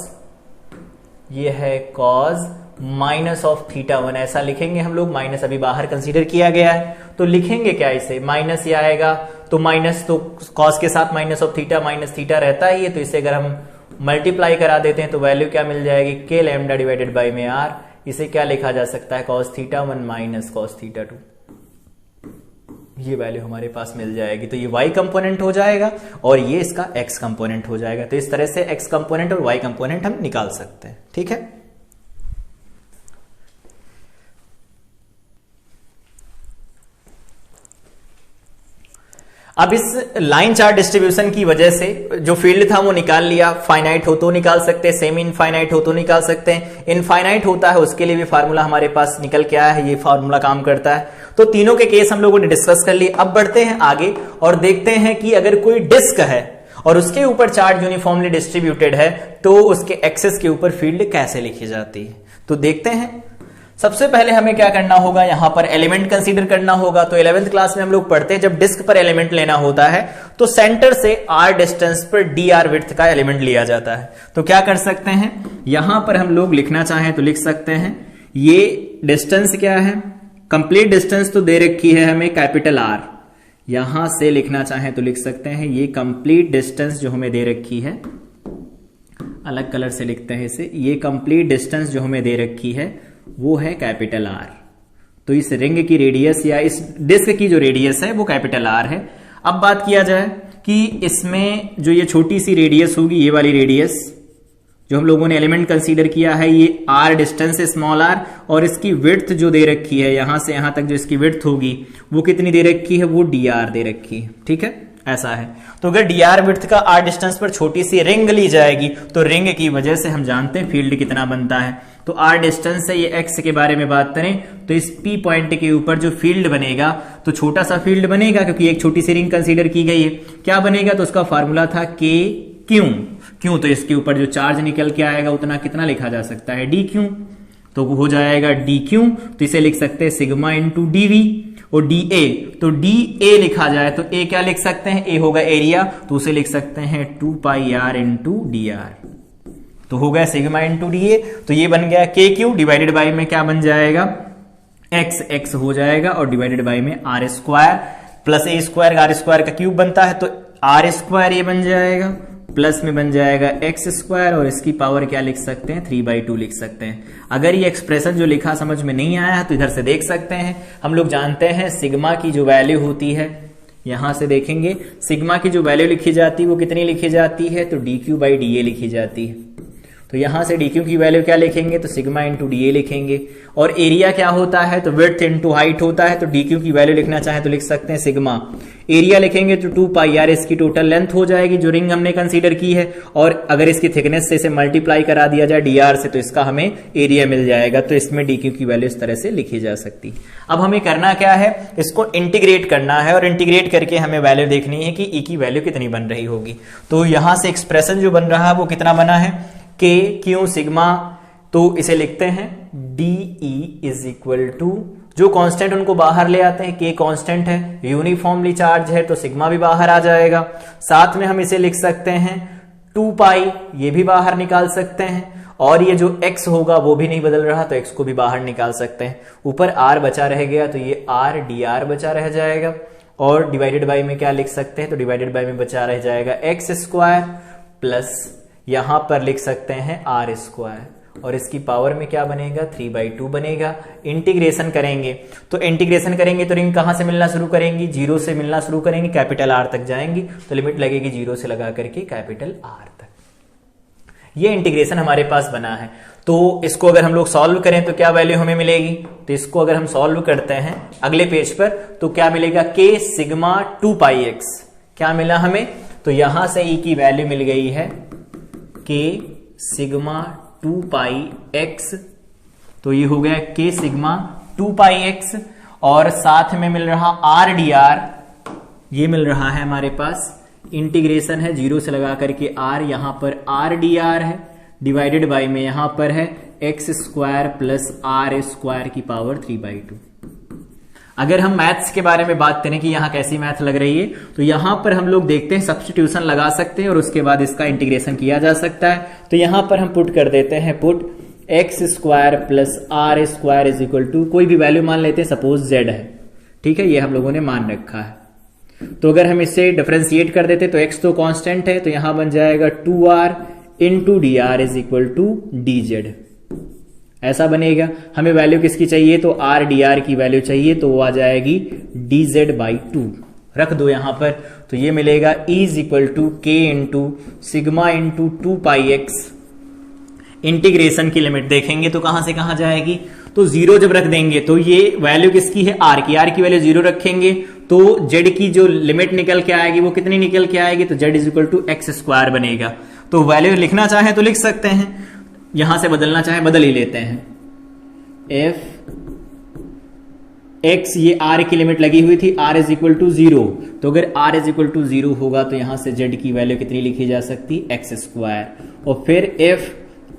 ये है cos माइनस ऑफ θ1, ऐसा लिखेंगे हम लोग। माइनस अभी बाहर कंसीडर किया गया है तो लिखेंगे क्या, इसे माइनस ही आएगा, तो माइनस तो cos के साथ माइनस ऑफ θ माइनस θ रहता ही है, तो इसे अगर हम मल्टीप्लाई करा देते हैं तो वैल्यू क्या मिल जाएगी k लैम्डा डिवाइडेड बाई में r, इसे क्या लिखा जा सकता है cos θ1 माइनस cos θ2, ये वैल्यू हमारे पास मिल जाएगी। तो ये y कंपोनेंट हो जाएगा और ये इसका x कंपोनेंट हो जाएगा। तो इस तरह से x कंपोनेंट और y कंपोनेंट हम निकाल सकते हैं, ठीक है। अब इस लाइन चार्ट डिस्ट्रीब्यूशन की वजह से जो फील्ड था वो निकाल लिया, फाइनाइट हो तो निकाल सकते हैं, सेमी इनफाइनाइट हो तो निकाल सकते हैं, इनफाइनाइट होता है उसके लिए भी फार्मूला हमारे पास निकल के आया है, ये फार्मूला काम करता है। तो तीनों के केस हम लोगों ने डिस्कस कर लिए। अब बढ़ते हैं आगे और देखते हैं कि अगर कोई डिस्क है और उसके ऊपर चार्ज यूनिफॉर्मली डिस्ट्रीब्यूटेड है तो उसके एक्सेस के ऊपर फील्ड कैसे लिखी जाती है। तो देखते हैं। सबसे पहले हमें क्या करना होगा, यहां पर एलिमेंट कंसीडर करना होगा। तो 11th क्लास में हम लोग पढ़ते हैं जब डिस्क पर एलिमेंट लेना होता है तो सेंटर से r डिस्टेंस पर dr विड्थ का एलिमेंट लिया जाता है। तो क्या कर सकते हैं, यहां पर हम लोग लिखना चाहें तो लिख सकते हैं, ये डिस्टेंस क्या है, कंप्लीट डिस्टेंस तो दे रखी है हमें कैपिटल R, यहां से लिखना चाहें तो लिख सकते हैं ये कंप्लीट डिस्टेंस जो हमें दे रखी है, अलग कलर से लिखते हैं इसे, ये कंप्लीट डिस्टेंस जो हमें दे रखी है वो है कैपिटल R। तो इस रिंग की रेडियस या इस डिस्क की जो रेडियस है वो कैपिटल R है। अब बात किया जाए कि इसमें जो ये छोटी सी रेडियस होगी, ये वाली रेडियस जो हम लोगों ने एलिमेंट कंसीडर किया है, ये R डिस्टेंस है स्मॉल r, और इसकी विड्थ जो दे रखी है यहां से यहां तक जो इसकी विड्थ होगी वो कितनी दे रखी है, वो dr दे रखी है, ठीक है, ऐसा है। तो अगर dr विड्थ का r डिस्टेंस पर छोटी सी रिंग ली जाएगी तो रिंग की वजह से हम जानते हैं फील्ड कितना बनता है। तो r डिस्टेंस से ये x के बारे में बात करें तो इस p पॉइंट के ऊपर जो फील्ड बनेगा तो छोटा सा फील्ड बनेगा क्योंकि एक छोटी सी रिंग कंसीडर की गई है। क्या बनेगा, तो उसका फार्मूला था k क्यों, तो इसके ऊपर जो चार्ज निकल के आएगा उतना कितना लिखा जा सकता है, dq, तो हो जाएगा dq, तो इसे लिख सकते हैं सिग्मा इंटू dv, और dA, तो dA लिखा जाए तो A क्या लिख सकते हैं, A होगा एरिया, तो उसे लिख सकते हैं 2 पाई r इंटू dr, तो हो गया सिग्मा इंटू dA। तो ये बन गया kq, डिवाइडेड बाई में क्या बन जाएगा, x हो जाएगा, और डिवाइडेड बाई में r square plus a square, r square का क्यूब बनता है तो r स्क्वायर ये बन जाएगा, प्लस में बन जाएगा एक्स स्क्वायर, और इसकी पावर क्या लिख सकते हैं, 3/2 लिख सकते हैं। अगर ये एक्सप्रेशन जो लिखा समझ में नहीं आया है तो इधर से देख सकते हैं। हम लोग जानते हैं सिग्मा की जो वैल्यू होती है, यहां से देखेंगे सिग्मा की जो वैल्यू लिखी जाती है वो कितनी लिखी जाती है, तो dq/dA लिखी जाती है। तो यहां से dq की वैल्यू क्या लिखेंगे, तो सिग्मा इंटू dA लिखेंगे, और एरिया क्या होता है, तो विड्थ इंटू हाइट होता है, तो dq की वैल्यू लिखना चाहे तो लिख सकते हैं सिग्मा, एरिया लिखेंगे तो 2 पाई r इसकी टोटल लेंथ हो जाएगी जो रिंग हमने कंसीडर की है, और अगर इसकी थिकनेस से इसे मल्टीप्लाई करा दिया जाए dr से तो इसका हमें एरिया मिल जाएगा। तो इसमें dq की वैल्यू इस तरह से लिखी जा सकती। अब हमें करना क्या है, इसको इंटीग्रेट करना है, और इंटीग्रेट करके हमें वैल्यू देखनी है कि e की वैल्यू कितनी बन रही होगी। तो यहां से एक्सप्रेशन जो बन रहा है वो कितना बना है, k q सिग्मा, तो इसे लिखते हैं dE इज इक्वल टू, जो कांस्टेंट उनको बाहर ले आते हैं, k कांस्टेंट है, यूनिफॉर्मली चार्ज है तो सिग्मा भी बाहर आ जाएगा। साथ में हम इसे लिख सकते हैं 2 पाई, ये भी बाहर निकाल सकते हैं, और ये जो x होगा वो भी नहीं बदल रहा तो x को भी बाहर निकाल सकते हैं। ऊपर r बचा रह गया तो ये r dr बचा रह जाएगा, और डिवाइडेड बाई में क्या लिख सकते हैं, तो डिवाइडेड बाई में बचा रह जाएगा एक्स स्क्वायर, प्लस यहां पर लिख सकते हैं r स्क्वायर, और इसकी पावर में क्या बनेगा, 3/2 बनेगा। इंटीग्रेशन करेंगे तो रिंग कहां से मिलना शुरू करेंगी, 0 से मिलना शुरू करेंगे, कैपिटल R तक जाएंगी, तो लिमिट लगेगी 0 से लगा करके कैपिटल R तक। ये इंटीग्रेशन हमारे पास बना है। तो इसको अगर हम लोग सॉल्व करें तो क्या वैल्यू हमें मिलेगी, तो इसको अगर हम सॉल्व करते हैं अगले पेज पर तो क्या मिलेगा, k सिग्मा 2 पाई x, क्या मिला हमें, तो यहां से e की वैल्यू मिल गई है k सिग्मा 2 पाई x, तो ये हो गया k सिग्मा 2 पाई x, और साथ में मिल रहा r dr, ये मिल रहा है हमारे पास इंटीग्रेशन है 0 से लगा करके r, यहां पर r dr है, डिवाइडेड बाय में यहां पर है X square plus R square की पावर 3/2। अगर हम मैथ्स के बारे में बात करें कि यहां कैसी मैथ लग रही है, तो यहां पर हम लोग देखते हैं सब्स्टिट्यूशन लगा सकते हैं और उसके बाद इसका इंटीग्रेशन किया जा सकता है। तो यहां पर हम पुट कर देते हैं, put X square plus R square is equal to कोई भी वैल्यू मान लेते हैं, सपोज जेड है, ठीक है, ये हम लोगों ने मान रखा है। तो अगर हम इसे डिफरेंशिएट कर देते तो एक्स तो कांस्टेंट है, तो यहां बन जाएगा 2r into D R is equal to D Z, ऐसा बनेगा। हमें वैल्यू किसकी चाहिए, तो आर डी आर की वैल्यू चाहिए, तो वो आ जाएगी डी जेड बाई 2, रख दो यहां पर। तो ये मिलेगा E इज इक्वल टू के into sigma into 2πx। Integration की लिमिट देखेंगे तो कहां से कहां जाएगी, तो 0 जब रख देंगे तो ये वैल्यू किसकी है, r की वैल्यू 0 रखेंगे तो z की जो लिमिट निकल के आएगी वो कितनी निकल के आएगी, तो z is equal to X square बनेगा। तो वैल्यू लिखना चाहे तो लिख सकते हैं, यहां से बदलना चाहे बदल ही लेते हैं। f x, ये r की लिमिट लगी हुई थी, r इज इक्वल टू 0, तो अगर r इज इक्वल टू 0 होगा तो यहां से z की वैल्यू कितनी लिखी जा सकती, एक्स स्क्वायर। और फिर f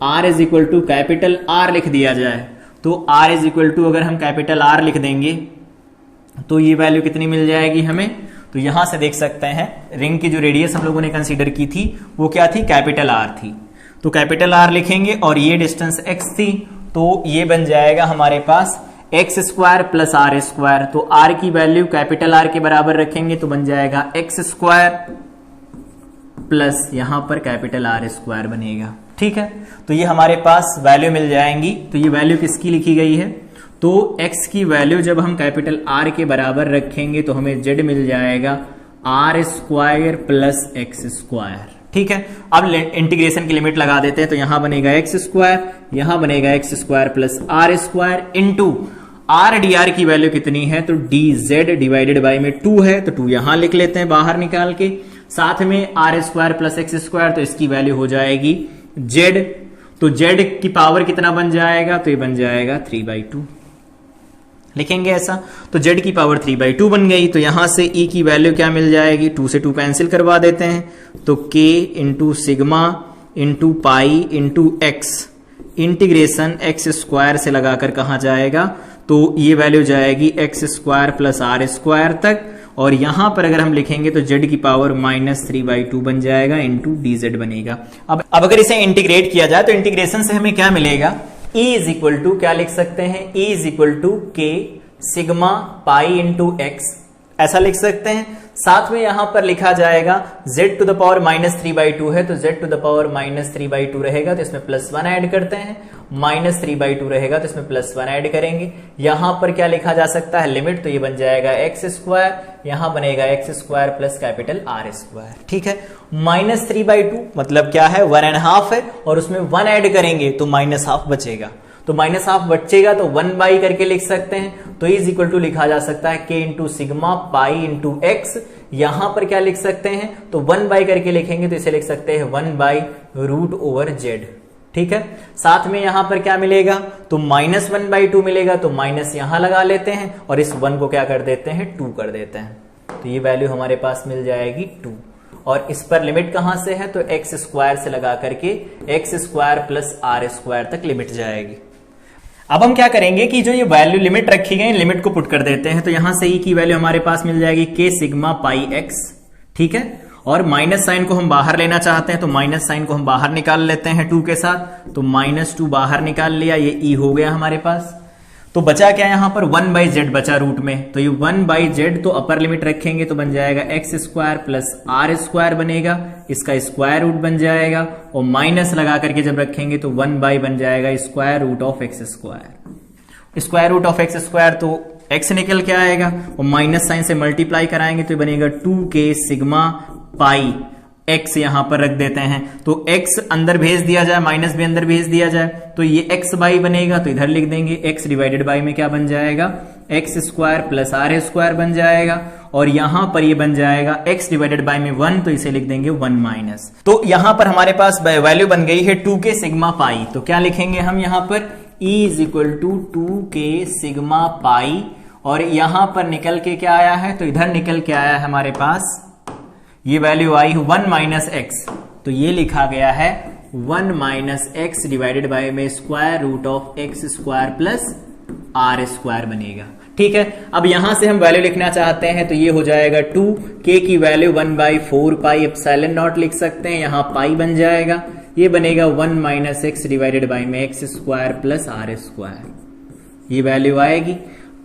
r is equal to capital R लिख दिया जाए, तो r इज इक्वल टू अगर हम कैपिटल R लिख देंगे तो ये वैल्यू कितनी मिल जाएगी हमें, तो यहां से देख सकते हैं रिंग की जो रेडियस हम लोगों ने कंसीडर की थी वो क्या थी, कैपिटल R थी। तो कैपिटल R लिखेंगे और ये डिस्टेंस x थी, तो ये बन जाएगा हमारे पास X square plus R square. तो R की वैल्यू कैपिटल R के बराबर रखेंगे तो बन जाएगा एक्स स्क्वायर प्लस यहां पर कैपिटल R स्क्वायर बनेगा, ठीक है। तो ये हमारे पास वैल्यू मिल जाएंगी। तो ये वैल्यू किसकी लिखी गई है, तो x की वैल्यू जब हम कैपिटल R के बराबर रखेंगे तो हमें z मिल जाएगा R square plus X square, ठीक है। अब इंटीग्रेशन की लिमिट लगा देते हैं, तो यहां बनेगा एक्स स्क्वायर, यहां बनेगा X square plus R square into R D R की वैल्यू कितनी है, तो डी जेड डिवाइडेड बाई में 2 है, तो 2 यहां लिख लेते हैं बाहर निकाल के, साथ में R square plus X square, तो इसकी वैल्यू हो जाएगी z। तो z की पावर कितना बन जाएगा, तो ये बन जाएगा 3/2, लिखेंगे ऐसा। तो z की पावर 3/2 बन गई, तो यहां से e की वैल्यू क्या मिल जाएगी, 2 से 2 कैंसिल करवा देते हैं, तो k into sigma into pi into X, integration X square से लगाकर कहां जाएगा, तो ये वैल्यू जाएगी X square plus R square तक, और यहां पर अगर हम लिखेंगे तो z की पावर -3/2 बन जाएगा इंटू डी जेड बनेगा। अब अगर इसे इंटीग्रेट किया जाए तो इंटीग्रेशन से हमें क्या मिलेगा, E इज इक्वल टू क्या लिख सकते हैं, E इज इक्वल टू के सिग्मा पाई इंटू एक्स, ऐसा लिख सकते हैं। साथ में यहां पर लिखा जाएगा z टू द पावर -3/2 है, तो z टू द पावर -3/2 रहेगा तो इसमें +1 ऐड करते हैं, -3/2 रहेगा तो इसमें +1 ऐड करेंगे। यहां पर क्या लिखा जा सकता है लिमिट, तो ये बन जाएगा एक्स स्क्वायर, यहां बनेगा X square plus capital R square, ठीक है। -3/2 मतलब क्या है, 1.5 है, और उसमें 1 ऐड करेंगे तो -1/2 बचेगा, तो -1/2 बचेगा तो 1/, करके लिख सकते हैं। तो इज इक्वल टू लिखा जा सकता है k into sigma pi into x, यहां पर क्या लिख सकते हैं, तो 1/, करके लिखेंगे तो इसे लिख सकते हैं 1/√/z, ठीक है। साथ में यहां पर क्या मिलेगा, तो -1/2 मिलेगा, तो माइनस यहां लगा लेते हैं और इस 1 को क्या कर देते हैं, 2 कर देते हैं, तो ये वैल्यू हमारे पास मिल जाएगी 2। और इस पर लिमिट कहां से है, तो एक्स स्क्वायर से लगा करके X square plus R square तक लिमिट जाएगी। अब हम क्या करेंगे कि जो ये वैल्यू लिमिट रखी गई लिमिट को पुट कर देते हैं, तो यहां से ई की वैल्यू हमारे पास मिल जाएगी के सिग्मा पाई एक्स, ठीक है। और माइनस साइन को हम बाहर लेना चाहते हैं, तो माइनस साइन को हम बाहर निकाल लेते हैं 2 के साथ, तो -2 बाहर निकाल लिया, ये ई हो गया हमारे पास। तो बचा क्या यहां पर, 1/z बचा रूट में, तो ये 1/z तो अपर लिमिट रखेंगे तो बन जाएगा X square plus R square बनेगा, इसका स्क्वायर रूट बन जाएगा, और माइनस लगा करके जब रखेंगे तो 1/ बन जाएगा square root of X square. Square root of X square तो x निकल के आएगा, और माइनस साइन से मल्टीप्लाई कराएंगे तो बनेगा 2k सिग्मा पाई x, यहां पर रख देते हैं, तो x अंदर भेज दिया जाए, माइनस भी अंदर भेज दिया जाए, तो ये x/, बनेगा, तो इधर लिख देंगे x डिवाइडेड बाई में क्या बन जाएगा, X square plus R square बन जाएगा, और यहां पर ये बन जाएगा x डिवाइडेड बाई में 1, तो इसे लिख देंगे 1-। तो यहां पर हमारे पास वैल्यू बन गई है 2k सिग्मा पाई, तो क्या लिखेंगे हम यहां पर, E is equal to 2k sigma pi, और यहां पर निकल के क्या आया है, तो इधर निकल के आया है हमारे पास ये वैल्यू आई 1 माइनस एक्स, तो ये लिखा गया है 1 माइनस एक्स डिवाइडेड बाय में square root of X square plus R square बनेगा। ठीक है, अब यहां से हम वैल्यू लिखना चाहते हैं तो ये हो जाएगा 2, के की वैल्यू 1/4 पाई एप्सिलॉन नॉट लिख सकते हैं, यहां पाई बन जाएगा, ये बनेगा 1 माइनस एक्स डिवाइडेड बाई में X square plus R square, ये वैल्यू आएगी।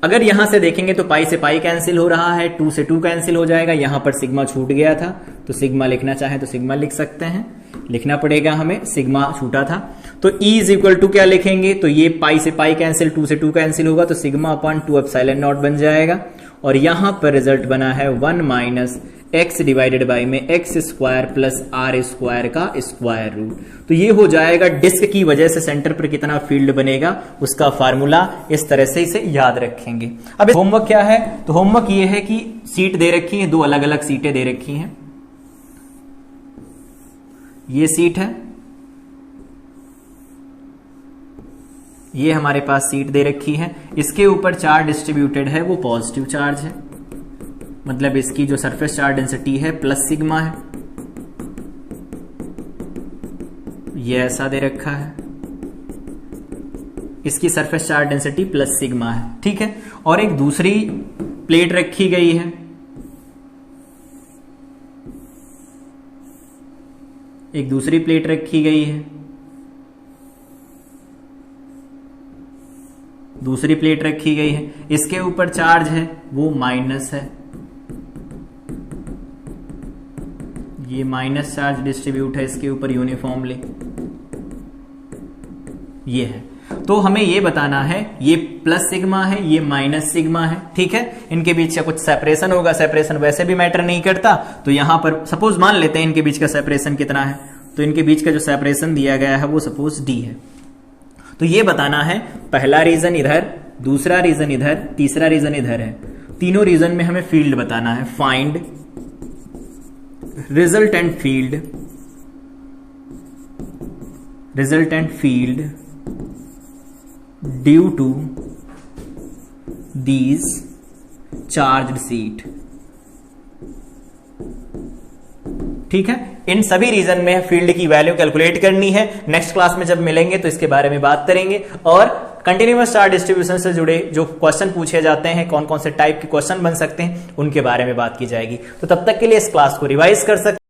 अगर यहां से देखेंगे तो पाई से पाई कैंसिल हो रहा है, 2 से 2 कैंसिल हो जाएगा, यहां पर सिग्मा छूट गया था तो सिग्मा लिखना चाहे तो सिग्मा लिख सकते हैं, लिखना पड़ेगा हमें, सिग्मा छूटा था। तो E इज इक्वल टू क्या लिखेंगे, तो ये पाई से पाई कैंसिल, 2 से 2 कैंसिल होगा तो सिग्मा अपॉन 2 एप्सिलॉन नॉट बन जाएगा, और यहां पर रिजल्ट बना है 1 माइनस एक्स डिवाइडेड बाई में X square plus R square का स्क्वायर रूट। तो ये हो जाएगा डिस्क की वजह से सेंटर पर कितना फील्ड बनेगा उसका फार्मूला, इस तरह से इसे याद रखेंगे। अब होमवर्क क्या है, तो होमवर्क ये है कि सीट दे रखी है, 2 अलग अलग सीटें दे रखी हैं, ये सीट है, ये हमारे पास सीट दे रखी है, इसके ऊपर चार्ज डिस्ट्रीब्यूटेड है, वो पॉजिटिव चार्ज है, मतलब इसकी जो सरफेस चार्ज डेंसिटी है प्लस सिग्मा है, ये ऐसा दे रखा है, इसकी surface charge density plus sigma है। ठीक है, और एक दूसरी प्लेट रखी गई है, एक दूसरी प्लेट रखी गई है, दूसरी प्लेट रखी गई है, इसके ऊपर चार्ज है वो माइनस है, ये माइनस चार्ज डिस्ट्रीब्यूट है इसके ऊपर यूनिफॉर्मली, ये है। तो हमें ये बताना है ये प्लस सिग्मा है, ये माइनस सिग्मा है। ठीक है, इनके बीच का कुछ सेपरेशन होगा, सेपरेशन वैसे भी मैटर नहीं करता, तो यहां पर सपोज मान लेते हैं इनके बीच का सेपरेशन कितना है, तो इनके बीच का जो सेपरेशन दिया गया है वो सपोज डी है। तो ये बताना है पहला रीजन इधर, दूसरा रीजन इधर, तीसरा रीजन इधर है, तीनों रीजन में हमें फील्ड बताना है। Find resultant field due to these charged seat। ठीक है, इन सभी रीजन में फील्ड की वैल्यू कैलकुलेट करनी है। नेक्स्ट क्लास में जब मिलेंगे तो इसके बारे में बात करेंगे, और कंटिन्यूअस चार्ज डिस्ट्रीब्यूशन से जुड़े जो क्वेश्चन पूछे जाते हैं, कौन कौन से टाइप के क्वेश्चन बन सकते हैं, उनके बारे में बात की जाएगी। तो तब तक के लिए इस क्लास को रिवाइज कर सकते हैं।